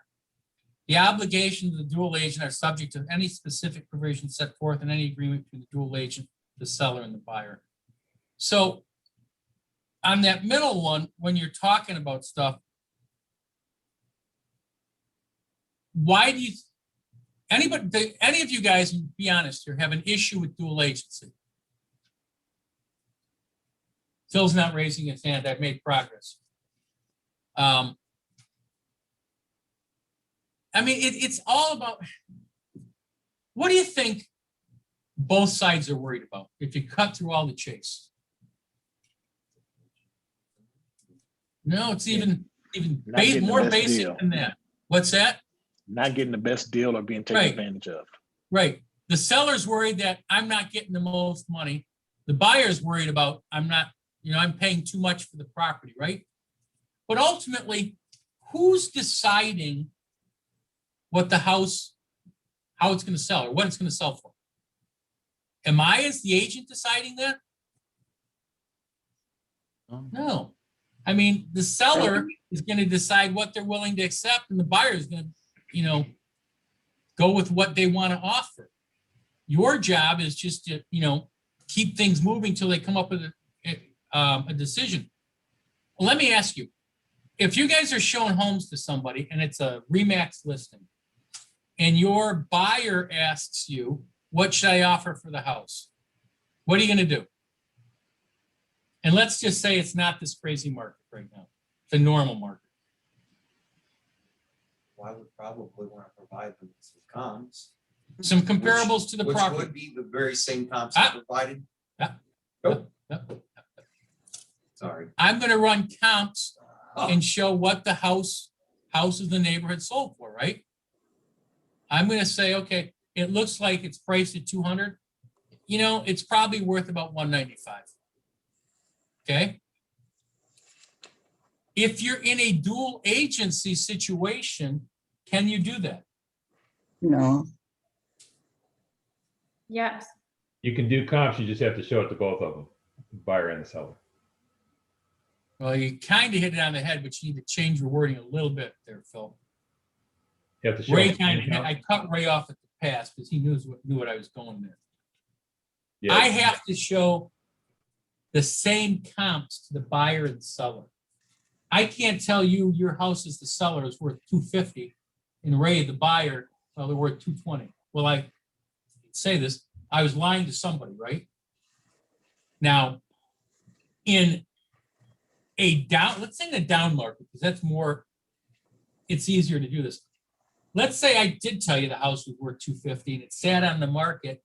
The obligations of the dual agent are subject to any specific provision set forth in any agreement between the dual agent, the seller, and the buyer. So on that middle one, when you're talking about stuff, why do you, any of you guys, be honest here, have an issue with dual agency? Phil's not raising his hand. I've made progress. I mean, it's all about, what do you think both sides are worried about if you cut through all the chase? No, it's even Not getting the more best basic deal. than that. What's that? Not getting the best deal or being taken Right. advantage of. Right. The seller's worried that I'm not getting the most money. The buyer's worried about I'm paying too much for the property, right? But ultimately, who's deciding what the house, how it's going to sell or what it's going to sell for? Am I, as the agent, deciding that? No. I mean, the seller is going to decide what they're willing to accept, and the buyer is going to, go with what they want to offer. Your job is just to, keep things moving till they come up with a decision. Well, let me ask you, if you guys are showing homes to somebody and it's a Remax listing, and your buyer asks you, what should I offer for the house? What are you going to do? And let's just say it's not this crazy market right now. It's a normal market. Well, I would probably want to provide them with some comps. Some comparables to the Which property. would be the very same comps I provided. Sorry. I'm going to run comps and show what the houses in the neighborhood sold for, right? I'm going to say, okay, it looks like it's priced at 200. It's probably worth about 195. Okay. If you're in a dual agency situation, can you do that? No. Yes. You can do comps, you just have to show it to both of them, buyer and the seller. Well, you kind of hit it on the head, but you need to change your wording a little bit there, Phil. You have to show Ray them. I cut Ray off at the pass because he knew what I was going there. Yeah. I have to show the same comps to the buyer and seller. I can't tell you your house is the seller is worth 250 and Ray, the buyer, they're worth 220. Well, I say this, I was lying to somebody, right? Now, in a down, let's say in a down market, because that's more, it's easier to do this. Let's say I did tell you the house was worth 250 and it sat on the market.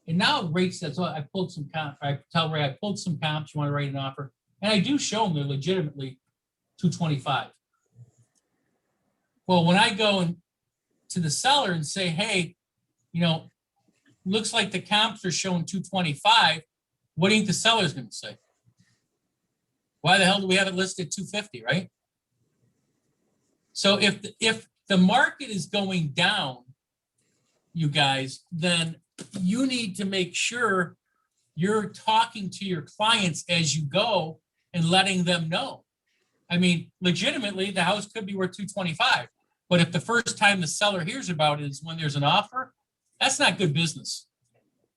And now Ray says, well, I pulled some comps. I tell Ray, I pulled some comps. You want to write an offer? And I do show them they're legitimately 225. Well, when I go to the seller and say, hey, looks like the comps are showing 225. What do you think the seller's going to say? Why the hell do we have it listed 250, right? So if the market is going down, you guys, then you need to make sure you're talking to your clients as you go and letting them know. I mean, legitimately, the house could be worth 225, but if the first time the seller hears about it is when there's an offer, that's not good business.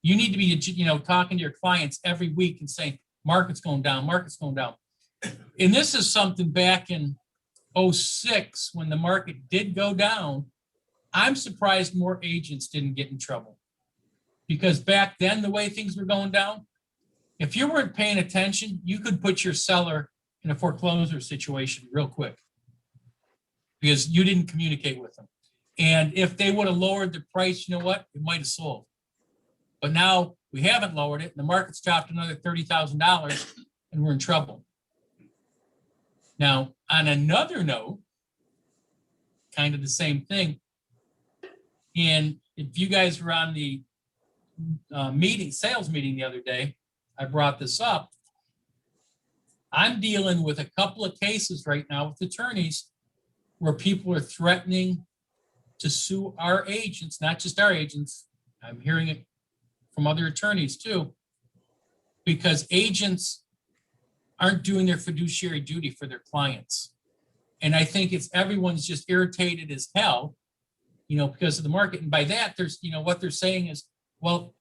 You need to be, talking to your clients every week and saying, market's going down, market's going down. And this is something back in 2006 when the market did go down. I'm surprised more agents didn't get in trouble. Because back then, the way things were going down, if you weren't paying attention, you could put your seller in a foreclosure situation real quick because you didn't communicate with them. And if they would have lowered the price, you know what? It might have sold. But now we haven't lowered it and the market's dropped another $30,000 and we're in trouble. Now, on another note, kind of the same thing. And if you guys were on the sales meeting the other day, I brought this up. I'm dealing with a couple of cases right now with attorneys where people are threatening to sue our agents, not just our agents. I'm hearing it from other attorneys too, because agents aren't doing their fiduciary duty for their clients. And I think everyone's just irritated as hell, because of the market. And by that, there's, what they're saying is, well,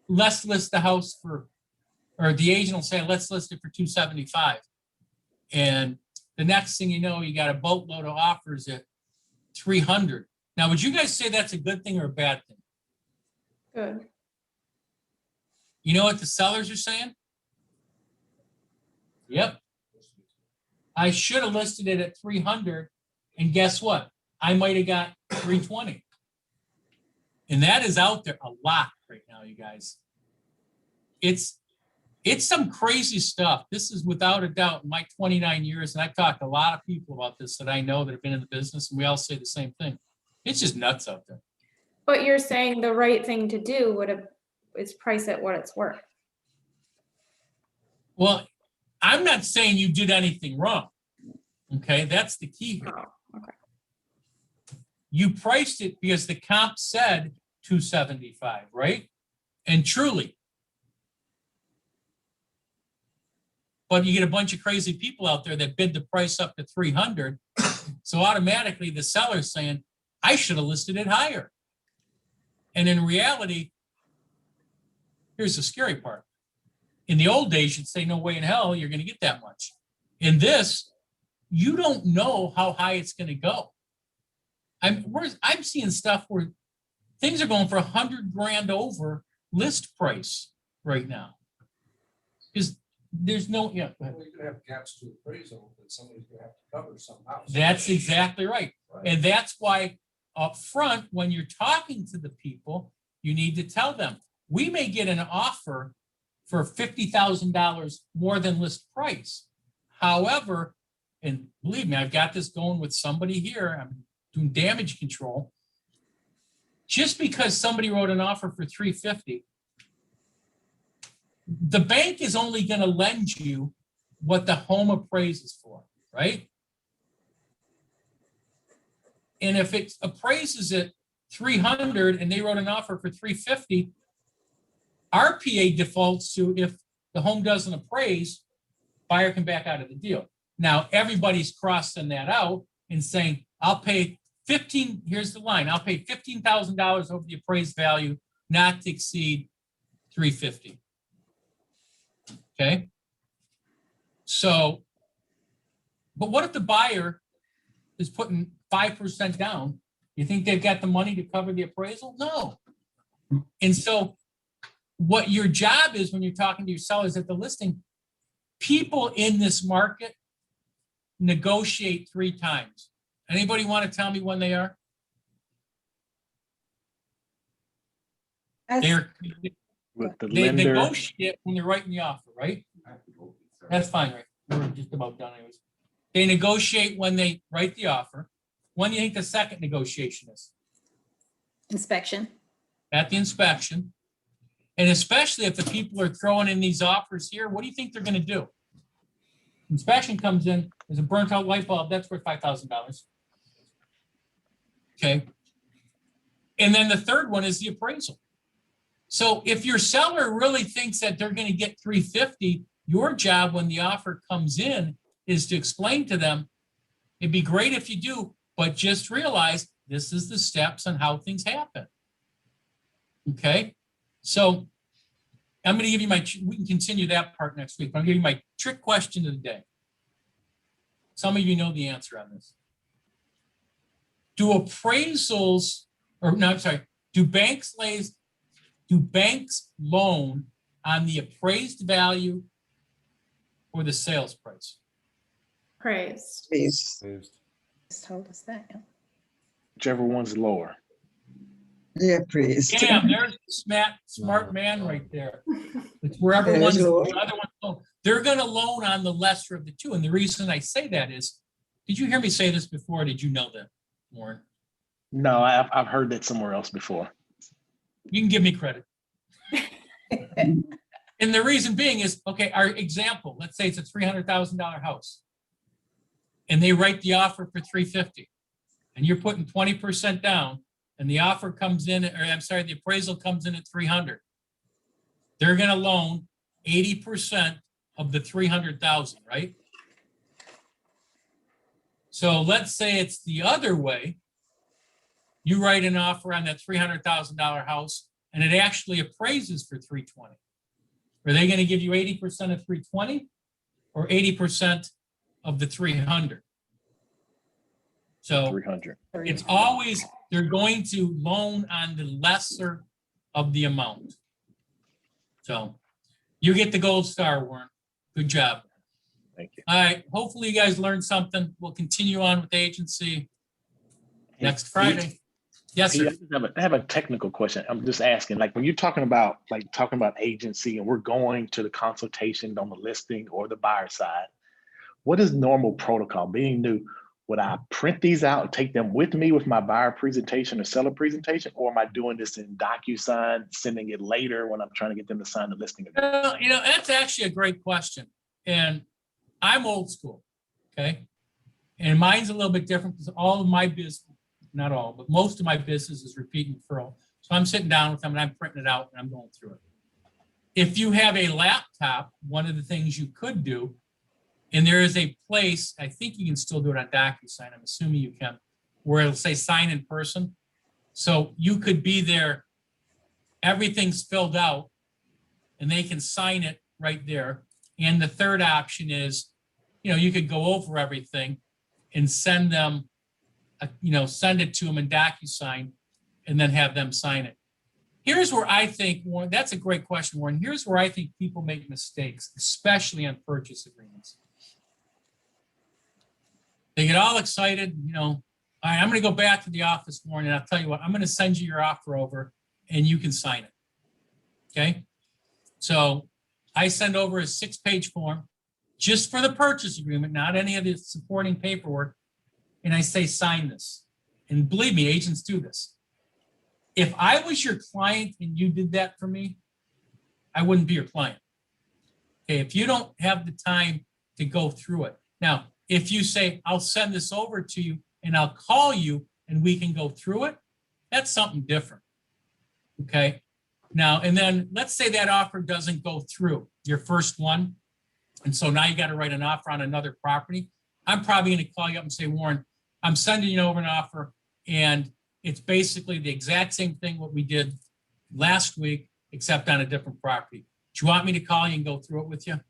let's list the house or the agent will say, let's list it for 275. And the next thing you know, you got a boatload of offers at 300. Now, would you guys say that's a good thing or a bad thing? Good. You know what the sellers are saying? Yep. I should have listed it at 300, and guess what? I might have got 320. And that is out there a lot right now, you guys. It's some crazy stuff. This is without a doubt in my 29 years, and I've talked to a lot of people about this that I know that have been in the business, and we all say the same thing. It's just nuts out there. But you're saying the right thing to do is price it what it's worth. Well, I'm not saying you did anything wrong. Okay, that's the key here. Oh, okay. You priced it because the comp said 275, right? And truly. But you get a bunch of crazy people out there that bid the price up to 300. So automatically the seller's saying, I should have listed it higher. And in reality, here's the scary part. In the old days, you'd say, no way in hell you're going to get that much. In this, you don't know how high it's going to go. I'm seeing stuff where things are going for $100,000 over list price right now. Because there's no, yeah. Go ahead. Well, you could have gaps to appraisal that somebody's gonna have to cover somehow. That's exactly right. And that's why up front, when you're talking to the people, you need to tell them, we may get an offer for $50,000 more than list price. However, and believe me, I've got this going with somebody here, I'm doing damage control. Just because somebody wrote an offer for $350,000, the bank is only going to lend you what the home appraises for, right? And if it appraises at 300 and they wrote an offer for 350, RPA defaults to if the home doesn't appraise, buyer can back out of the deal. Now, everybody's crossing that out and saying, I'll pay here's the line, I'll pay $15,000 over the appraised value, not to exceed 350. Okay. So, but what if the buyer is putting 5% down? You think they've got the money to cover the appraisal? No. And so what your job is when you're talking to your sellers at the listing, people in this market negotiate 3 times. Anybody want to tell me when they are? They're With the They lender, negotiate when they're writing the offer, right? That's fine, right? We're just about done anyways. They negotiate when they write the offer. When do you think the second negotiation is? Inspection. At the inspection. And especially if the people are throwing in these offers here, what do you think they're going to do? Inspection comes in, there's a burnt out light bulb, that's worth $5,000. Okay. And then the third one is the appraisal. So if your seller really thinks that they're going to get 350, your job when the offer comes in is to explain to them, it'd be great if you do, but just realize this is the steps on how things happen. Okay. So I'm going to give you we can continue that part next week, but I'm going to give you my trick question of the day. Some of you know the answer on this. Do appraisals, do banks loan on the appraised value or the sales price? Praised. Please. Just told us that. Yeah. whichever one's lower. Yeah, please. Damn, there's a smart man right there. It's wherever There's one's, the lower. other one's low. They're gonna loan on the lesser of the two. And the reason I say that is, did you hear me say this before? Or did you know that, Warren? No, I've heard that somewhere else before. You can give me credit. And the reason being is, okay, our example, let's say it's a $300,000 house. And they write the offer for $350,000. And you're putting 20% down, and the offer comes in, or I'm sorry, the appraisal comes in at $300,000. They're gonna loan 80% of the $300,000, right? So let's say it's the other way. You write an offer on that $300,000 house, and it actually appraises for $320,000. Are they going to give you 80% of $320,000 or 80% of the $300,000? So 300. it's always, they're going to loan on the lesser of the amount. So you get the gold star, Warren. Good job. Thank you. All right, hopefully you guys learned something. We'll continue on with the agency next Friday. Yes, Pete, sir. I have a technical question. I'm just asking, like, when you're talking about agency and we're going to the consultation on the listing or the buyer side, what is normal protocol? Being new, would I print these out and take them with me with my buyer presentation or seller presentation? Or am I doing this in DocuSign, sending it later when I'm trying to get them to sign the listing agreement? You know, that's actually a great question. And I'm old school, okay? And mine's a little bit different because all of my business, not all, but most of my business is repeat and referral. So I'm sitting down with them and I'm printing it out and I'm going through it. If you have a laptop, one of the things you could do, and there is a place, I think you can still do it on DocuSign, I'm assuming you can, where it'll say sign in person. So you could be there, everything's filled out, and they can sign it right there. And the third option is, you know, you could go over everything and send them, send it to them in DocuSign and then have them sign it. Here's where I think, Warren, that's a great question, Warren. Here's where I think people make mistakes, especially on purchase agreements. They get all excited, you know, all right, I'm going to go back to the office, Warren, and I'll tell you what, I'm going to send you your offer over and you can sign it. Okay. So I send over a 6-page form just for the purchase agreement, not any of the supporting paperwork. And I say, sign this. And believe me, agents do this. If I was your client and you did that for me, I wouldn't be your client. Okay, if you don't have the time to go through it. Now, if you say, I'll send this over to you and I'll call you and we can go through it, that's something different. Okay. Now, and then let's say that offer doesn't go through, your first one. And so now you got to write an offer on another property. I'm probably going to call you up and say, Warren, I'm sending you over an offer and it's basically the exact same thing what we did last week, except on a different property. Do you want me to call you and go through it with you?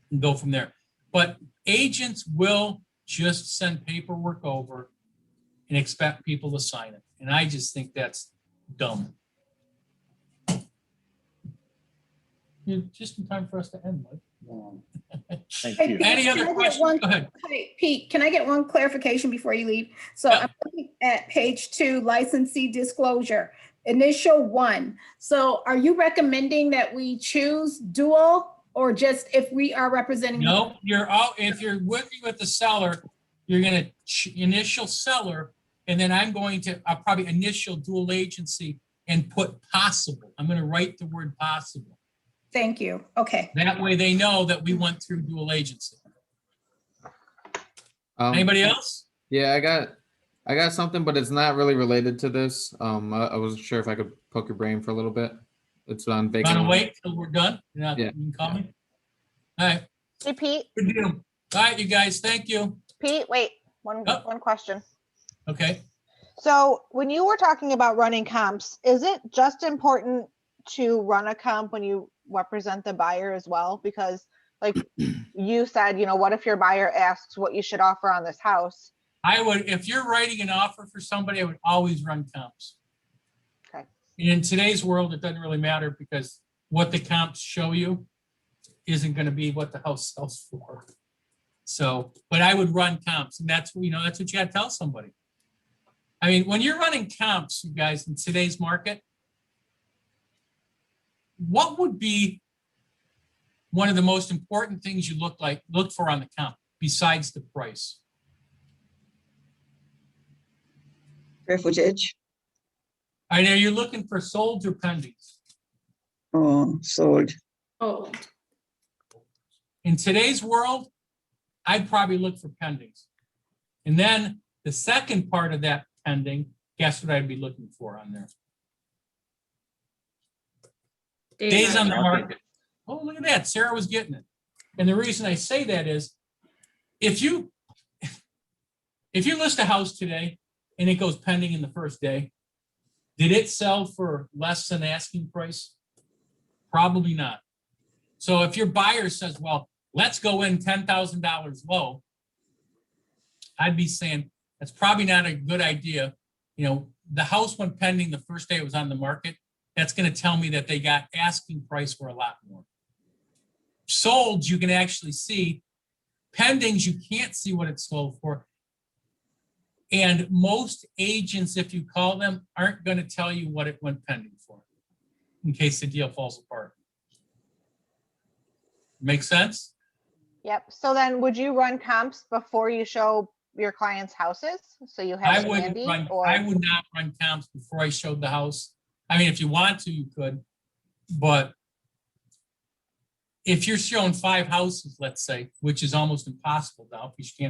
And go from there. But agents will just send paperwork over and expect people to sign it. And I just think that's dumb. You're just in time for us to end, Mike. Thank Hey, you. Pete, Any can other I get questions? one- Go ahead. Hey, Pete, can I get one clarification before you leave? So Yeah. I'm looking at page 2, licensee disclosure, initial 1. So are you recommending that we choose dual or just if we are representing? No, if you're working with the seller, you're going to initial seller, and then I'll probably initial dual agency and put possible. I'm going to write the word possible. Thank you. Okay. That way they know that we went through dual agency. Anybody else? Yeah, I got something, but it's not really related to this. I wasn't sure if I could poke your brain for a little bit. It's on vacant. Want to wait till we're done? Yeah. You can call me. All right. Hey, Pete, Good deal. All right, you guys. Thank you. Pete, wait, one Oh. question. Okay. So when you were talking about running comps, is it just important to run a comp when you represent the buyer as well? Because like you said, you know, what if your buyer asks what you should offer on this house? I would, if you're writing an offer for somebody, I would always run comps. Okay. In today's world, it doesn't really matter because what the comps show you isn't going to be what the house sells for. So, but I would run comps, and that's, you know, that's what you got to tell somebody. I mean, when you're running comps, you guys, in today's market, what would be one of the most important things you look for on the comp besides the price? Square footage. I know you're looking for sold or pendings. Oh, sold. Oh, In today's world, I'd probably look for pendings. And then the second part of that pending, guess what I'd be looking for on there? Days on the market. Oh, look at that. Sarah was getting it. And the reason I say that is if you list a house today and it goes pending in the first day, did it sell for less than asking price? Probably not. So if your buyer says, well, let's go in $10,000 low, I'd be saying that's probably not a good idea. You know, the house went pending the first day it was on the market. That's going to tell me that they got asking price for a lot more. Solds, you can actually see. Pendings, you can't see what it's sold for. And most agents, if you call them, aren't going to tell you what it went pending for in case the deal falls apart. Make sense? Yep. So then would you run comps before you show your clients' houses? So you I have it wouldn't handy, run, or? I would not run comps before I showed the house. I mean, if you want to, you could, but if you're showing 5 houses, let's say, which is almost impossible now, because you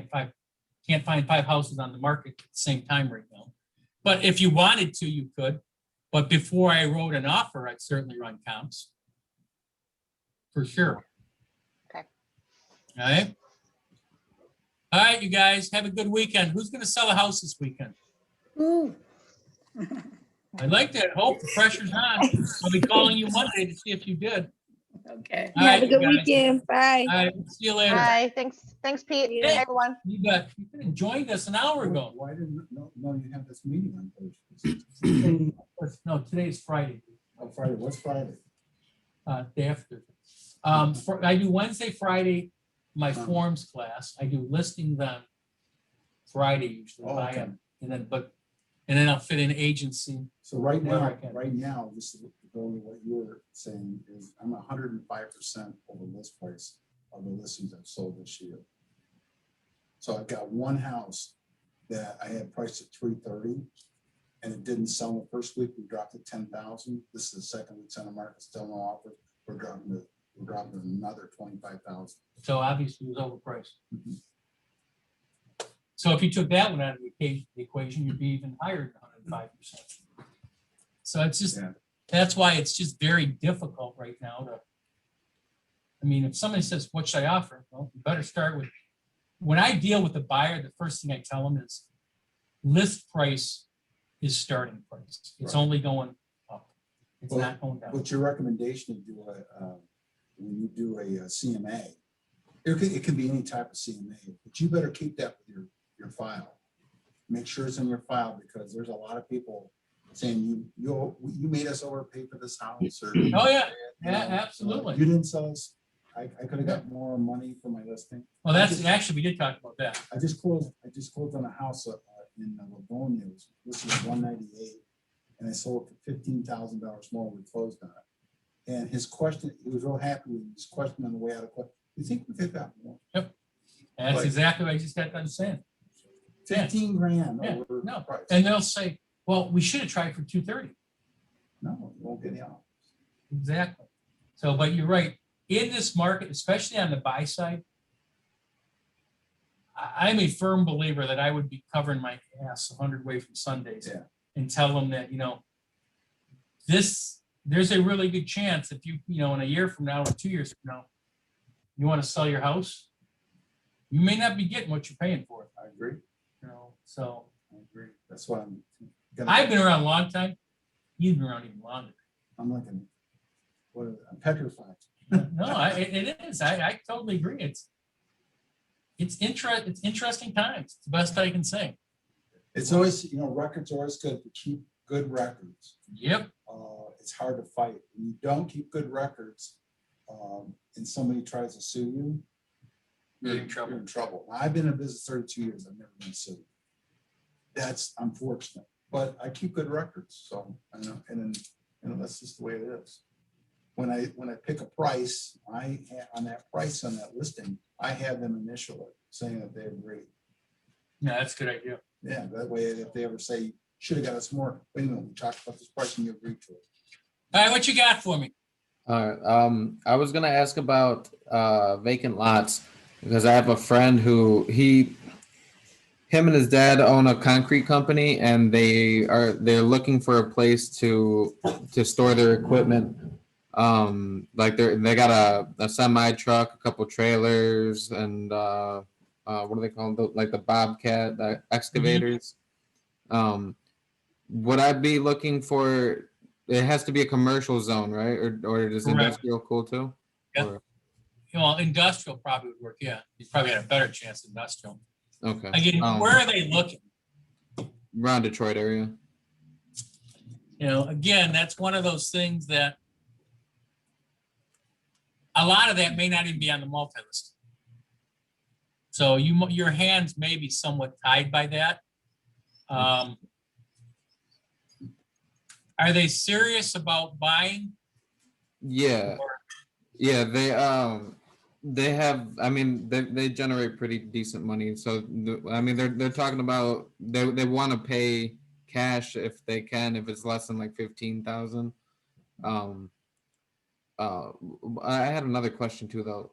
can't find 5 houses on the market at the same time right now. But if you wanted to, you could. But before I wrote an offer, I'd certainly run comps. For sure. Okay. All right. All right, you guys, have a good weekend. Who's going to sell a house this weekend? Ooh. I'd like to hope the pressure's on. I'll be calling you Monday to see if you did. Okay. All Have right, a you good guys. weekend. Bye. All right, see you later. Hi, thanks, Pete. Hey. Hey, everyone. You joined us an hour ago. Why didn't, no, you have this meeting on Thursday? No, today's Friday. On Friday, what's Friday? Day after. I do Wednesday, Friday, my forms class. I do listings on Friday usually. Oh, okay. And then I'll fit in agency. So right Where I now, can. just to go to what you were saying, is I'm 105% over list price of the listings I've sold this year. So I've got one house that I had priced at 330 and it didn't sell the first week. We dropped it 10,000. This is the second week on the market, still no offer. We're dropping it another 25,000. So obviously it was overpriced. So if you took that one out of the equation, you'd be even higher than 105%. So it's just, that's why it's just very difficult right now to, I mean, if somebody says, what should I offer? Well, you better start with, when I deal with the buyer, the first thing I tell them is list price is starting price. It's only going up. It's not going down. What's your recommendation to do when you do a CMA? It can be any type of CMA, but you better keep that with your file. Make sure it's in your file, because there's a lot of people saying you made us overpay for this house. Or, oh yeah, absolutely. You didn't sell us. I could have got more money for my listing. Well, that's actually, we did talk about that. I just closed on a house in Livonia. This was 198, and I sold it for $15,000 more. We closed on it. And his question, he was real happy with his question on the way out of question. You think we could have got more? Yep. And that's exactly what I just got done saying. 15 grand over no. price. And they'll say, well, we should have tried for 230. No, you won't get any offers. Exactly. So, but you're right. In this market, especially on the buy side, I'm a firm believer that I would be covering my ass 100 way from Sundays and tell them that, there's a really good chance if in a year from now or 2 years from now, you want to sell your house, you may not be getting what you're paying for it. I agree. So I agree. That's why I've been around a long time. You've been around even longer. I'm like, I'm petrified. No, it is. I totally agree. It's interesting times. It's the best I can say. It's always, records are always good to keep good records. Yep. It's hard to fight. When you don't keep good records, and somebody tries to sue you, you're in trouble. Now, I've been in business 32 years. I've never been sued. That's unfortunate, but I keep good records. So and that's just the way it is. When I pick a price, on that listing, I have them initial it, saying that they agree. Yeah, that's a good idea. Yeah, that way if they ever say, should have got us more, wait a minute, we talked about this price and you agreed to it. All right, what you got for me? All right. I was gonna ask about vacant lots, because I have a friend who him and his dad own a concrete company, and they're looking for a place to store their equipment. Like they got a semi truck, a couple trailers, and what do they call them? Like the Bobcat, the excavators. Would I be looking for? It has to be a commercial zone, right? Or is industrial cool too? Yeah. Well, industrial probably would work. Yeah, you probably had a better chance industrial. Okay. Again, where are they looking? Around Detroit area. Again, that's one of those things that a lot of that may not even be on the multi-list. So your hands may be somewhat tied by that. Are they serious about buying? Yeah. Yeah, they have, I mean, they generate pretty decent money. So I mean, they're talking about they want to pay cash if they can, if it's less than like 15,000. I had another question too though.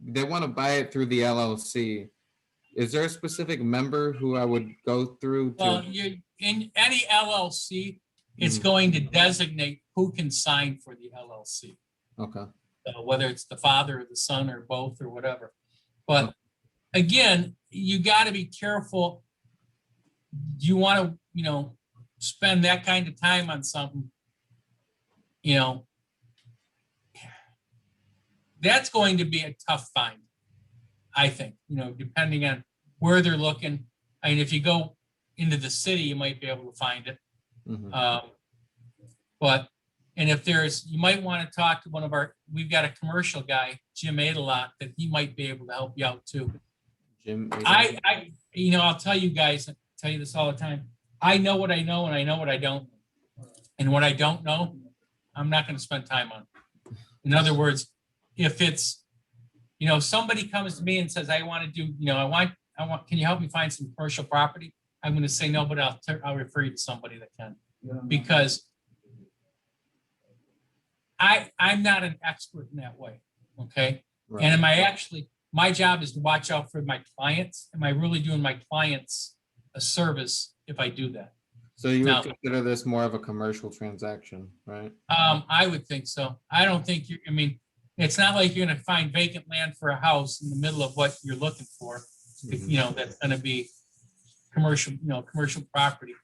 They want to buy it through the LLC. Is there a specific member who I would go through to? Well, you in any LLC, it's going to designate who can sign for the LLC. Okay. Whether it's the father or the son or both or whatever. But again, you got to be careful. Do you want to, spend that kind of time on something? That's going to be a tough find, I think, depending on where they're looking. I mean, if you go into the city, you might be able to find it. And if you might want to talk to we've got a commercial guy, Jim Adelot, that he might be able to help you out too. Jim, I'll tell you guys, I tell you this all the time. I know what I know and I know what I don't. And what I don't know, I'm not going to spend time on. In other words, if it's, somebody comes to me and says, I want to do, can you help me find some commercial property? I'm going to say no, but I'll refer you to somebody that can, because I'm not an expert in that way. Okay. Right. And my job is to watch out for my clients. Am I really doing my clients a service if I do that? So you would consider this more of a commercial transaction, right? I would think so. I don't think it's not like you're going to find vacant land for a house in the middle of what you're looking for. That's going to be commercial, commercial property.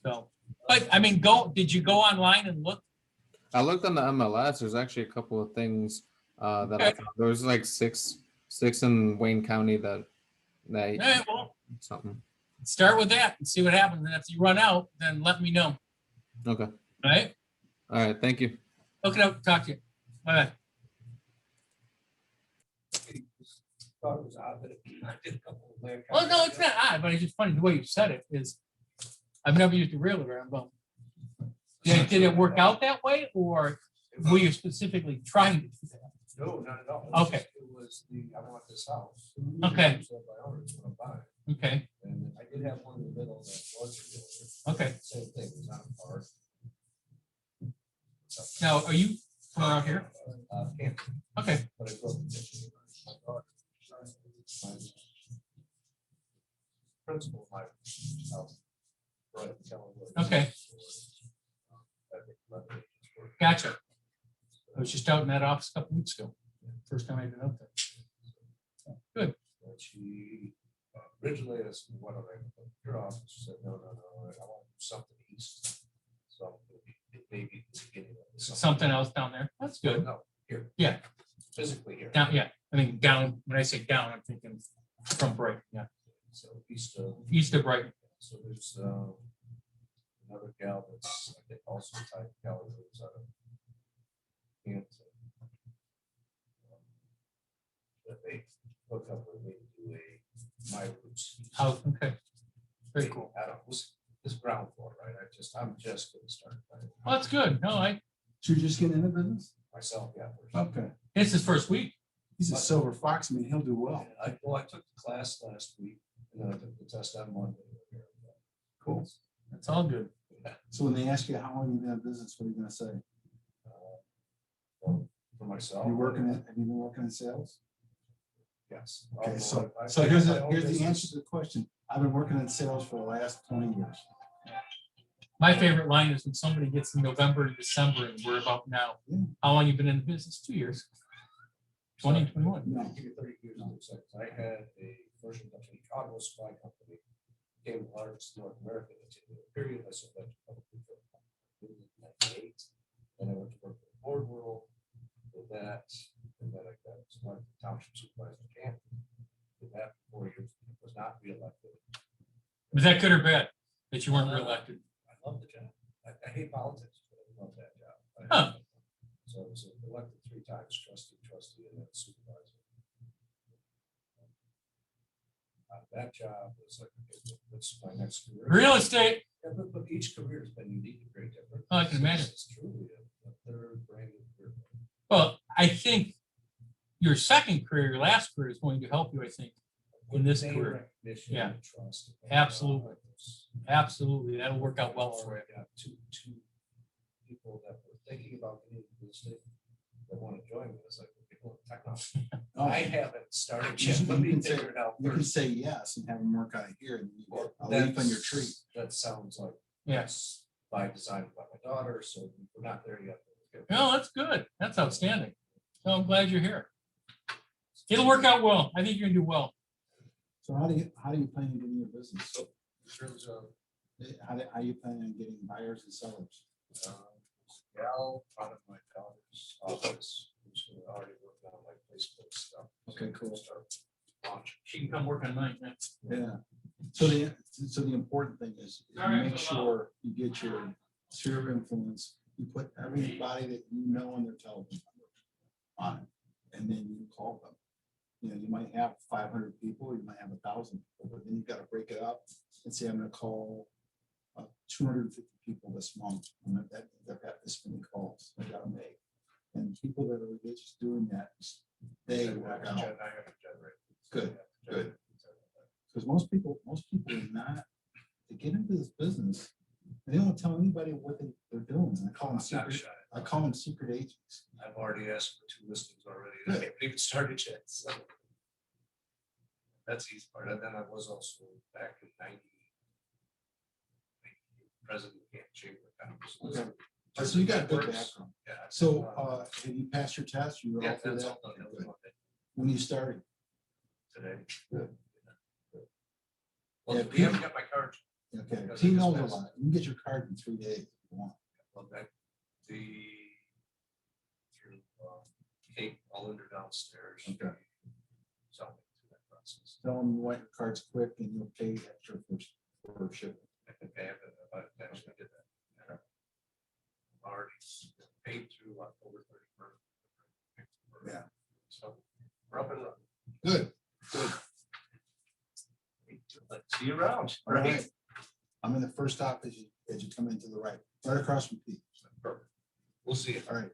So, but I mean, did you go online and look? I looked on the MLS. There's actually a couple of things that I found. There was like six in Wayne County that something. Start with that and see what happens. And if you run out, then let me know. Okay. All right. All right. Thank you. Look it up. Talk to you. Bye bye. Well, no, it's not odd, but it's just funny the way you said it is. I've never used a realtor. I'm going. Did it work out that way, or were you specifically trying to do that? No, not at all. Okay. It was I want this house. Okay. Okay. And I did have one in the middle that was a realtor. Okay. Same thing, it was on a park. Now, are you from around here? Can't. Okay. But I grew up in Michigan. My daughter, principal of my house. Right. Okay. Gotcha. I was just out in that office a couple weeks ago. First time I've been out there. Good. And she originally asked me, what am I going to put in your office? She said, no, I want to do something east. So it may be the beginning of something else down there. That's good. No, here. Yeah. Physically here. Down, yeah. I mean, down, when I say down, I'm thinking from Brighton, yeah. So east of Brighton. So there's another gal that's, I think, also type gal who's out of Canton. That they hook up with me to do my roots. Oh, okay. Very cool. I don't, this ground floor, right? I'm just getting started. Well, that's good. No, Should you just get into business? Myself, yeah. Okay. It's his first week. He's a silver fox, man. He'll do well. I took the class last week and then I took the test on Monday. Cool. That's all good. So when they ask you how long you've been in business, what are you gonna say? For myself. Have you been working in sales? Yes. Okay, so here's the answer to the question. I've been working in sales for the last 20 years. My favorite line is when somebody gets in November and December and we're about now. How long you been in the business? 2 years. 2021. No, give you 30 years. I had a version of a Chicago supply company, became the largest in North America. In a period, I sold that to publicly for 1998. Then I went to work for the board world with that, and then I got started the township supervisor in Canton. Did that for 4 years. Was not reelected. Was that good or bad that you weren't reelected? I love the job. I hate politics, but I love that job. Huh. So I was elected 3 times, trustee, and then supervisor. That job was like, okay, what's my next career? Real estate. Yeah, but each career has been unique and very different. Oh, I can So imagine. It's truly a third brand new career. Well, I think your second career, your last career is going to help you, I think, in this Name career. recognition Yeah. and trust. Absolutely. Absolutely. That'll work out well So for you. I got two people that were thinking about getting into real estate that want to join me. It's like, okay, well, technology. Oh, I haven't started You yet. Let me can say- figure it out You can first. say yes and have them work out here and you get a That's- leaf on your tree. That sounds like, Yes. by design by my daughter, so we're not there yet. No, that's good. That's outstanding. So I'm glad you're here. It'll work out well. I think you're gonna do well. So how do you plan on getting your business? So in terms of, How you plan on getting buyers and sellers? Gal, out of my daughter's office, who's already working on my Facebook stuff. Okay, cool. Start launching. She can come work on mine next. Yeah. So the important thing is you make sure you get your sphere of influence, you put everybody that you know on their telephone number on it, and then you call them. You know, you might have 500 people, you might have 1,000 people, but then you've got to break it up and say, I'm gonna call 250 people this month, and I've got this many calls I gotta make. And people that are just doing that, they work out. Good, good. Because most people are not, they get into this business, and they don't tell anybody what they're doing. And I call them secret agents. I've already asked for 2 listings already. I Good. haven't even started yet. So that's the easy part. And then I was also back in 90, president of the Chamber of Commerce. Okay. So you got a good background. Yeah. So have you passed your test? You were Yeah, all through that's that? all done. That was Good. Monday, When you started? today. Good. Well, Yeah, we haven't got my card. Okay, Because he I just knows a passed. lot. You can get your card in 3 days if you want. Well, that, through Kate Allender downstairs. Okay. So through that process. Tell them you want your cards quick and you'll pay extra for shipping. I think I have it, but I actually did that. Yeah. Already paid through October 31st. Yeah. So we're up and running. Good, good. Let's see you around. All right. I'm in the first stop as you come into the right across from Pete. Perfect. We'll see you. All right.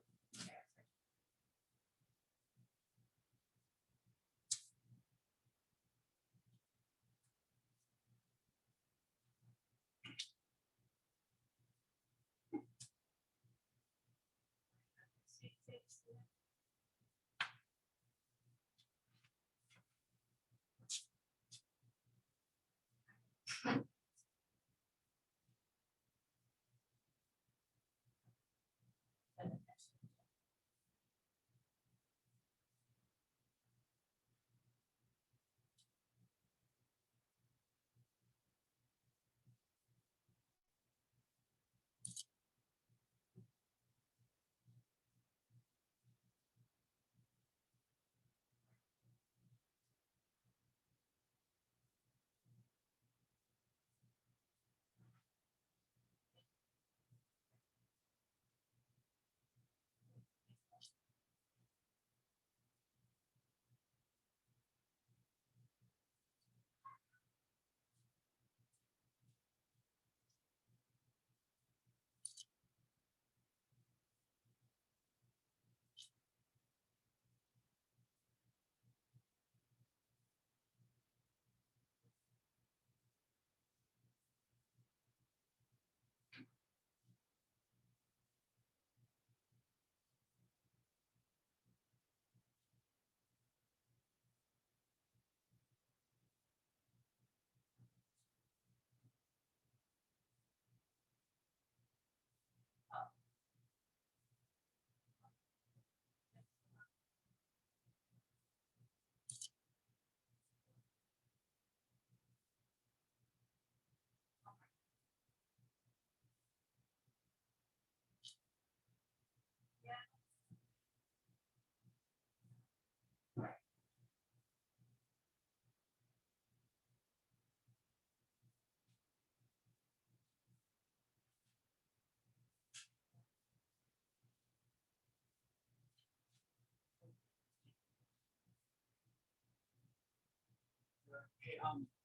Okay,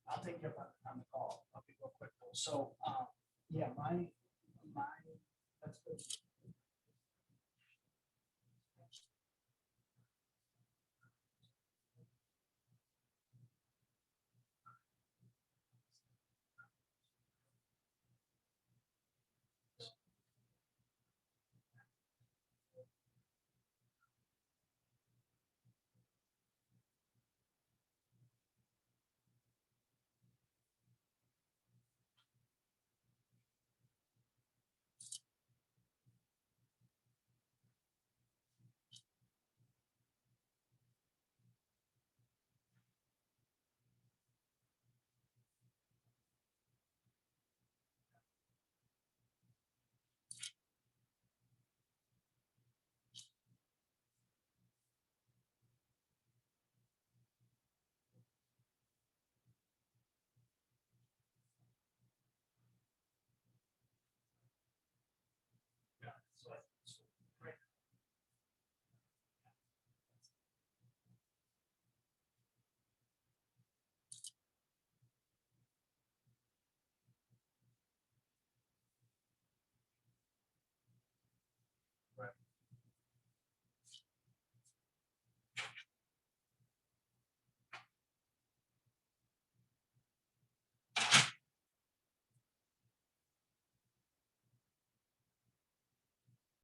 I'll take you up on the call. I'll be real quick though. So, yeah, my, that's good.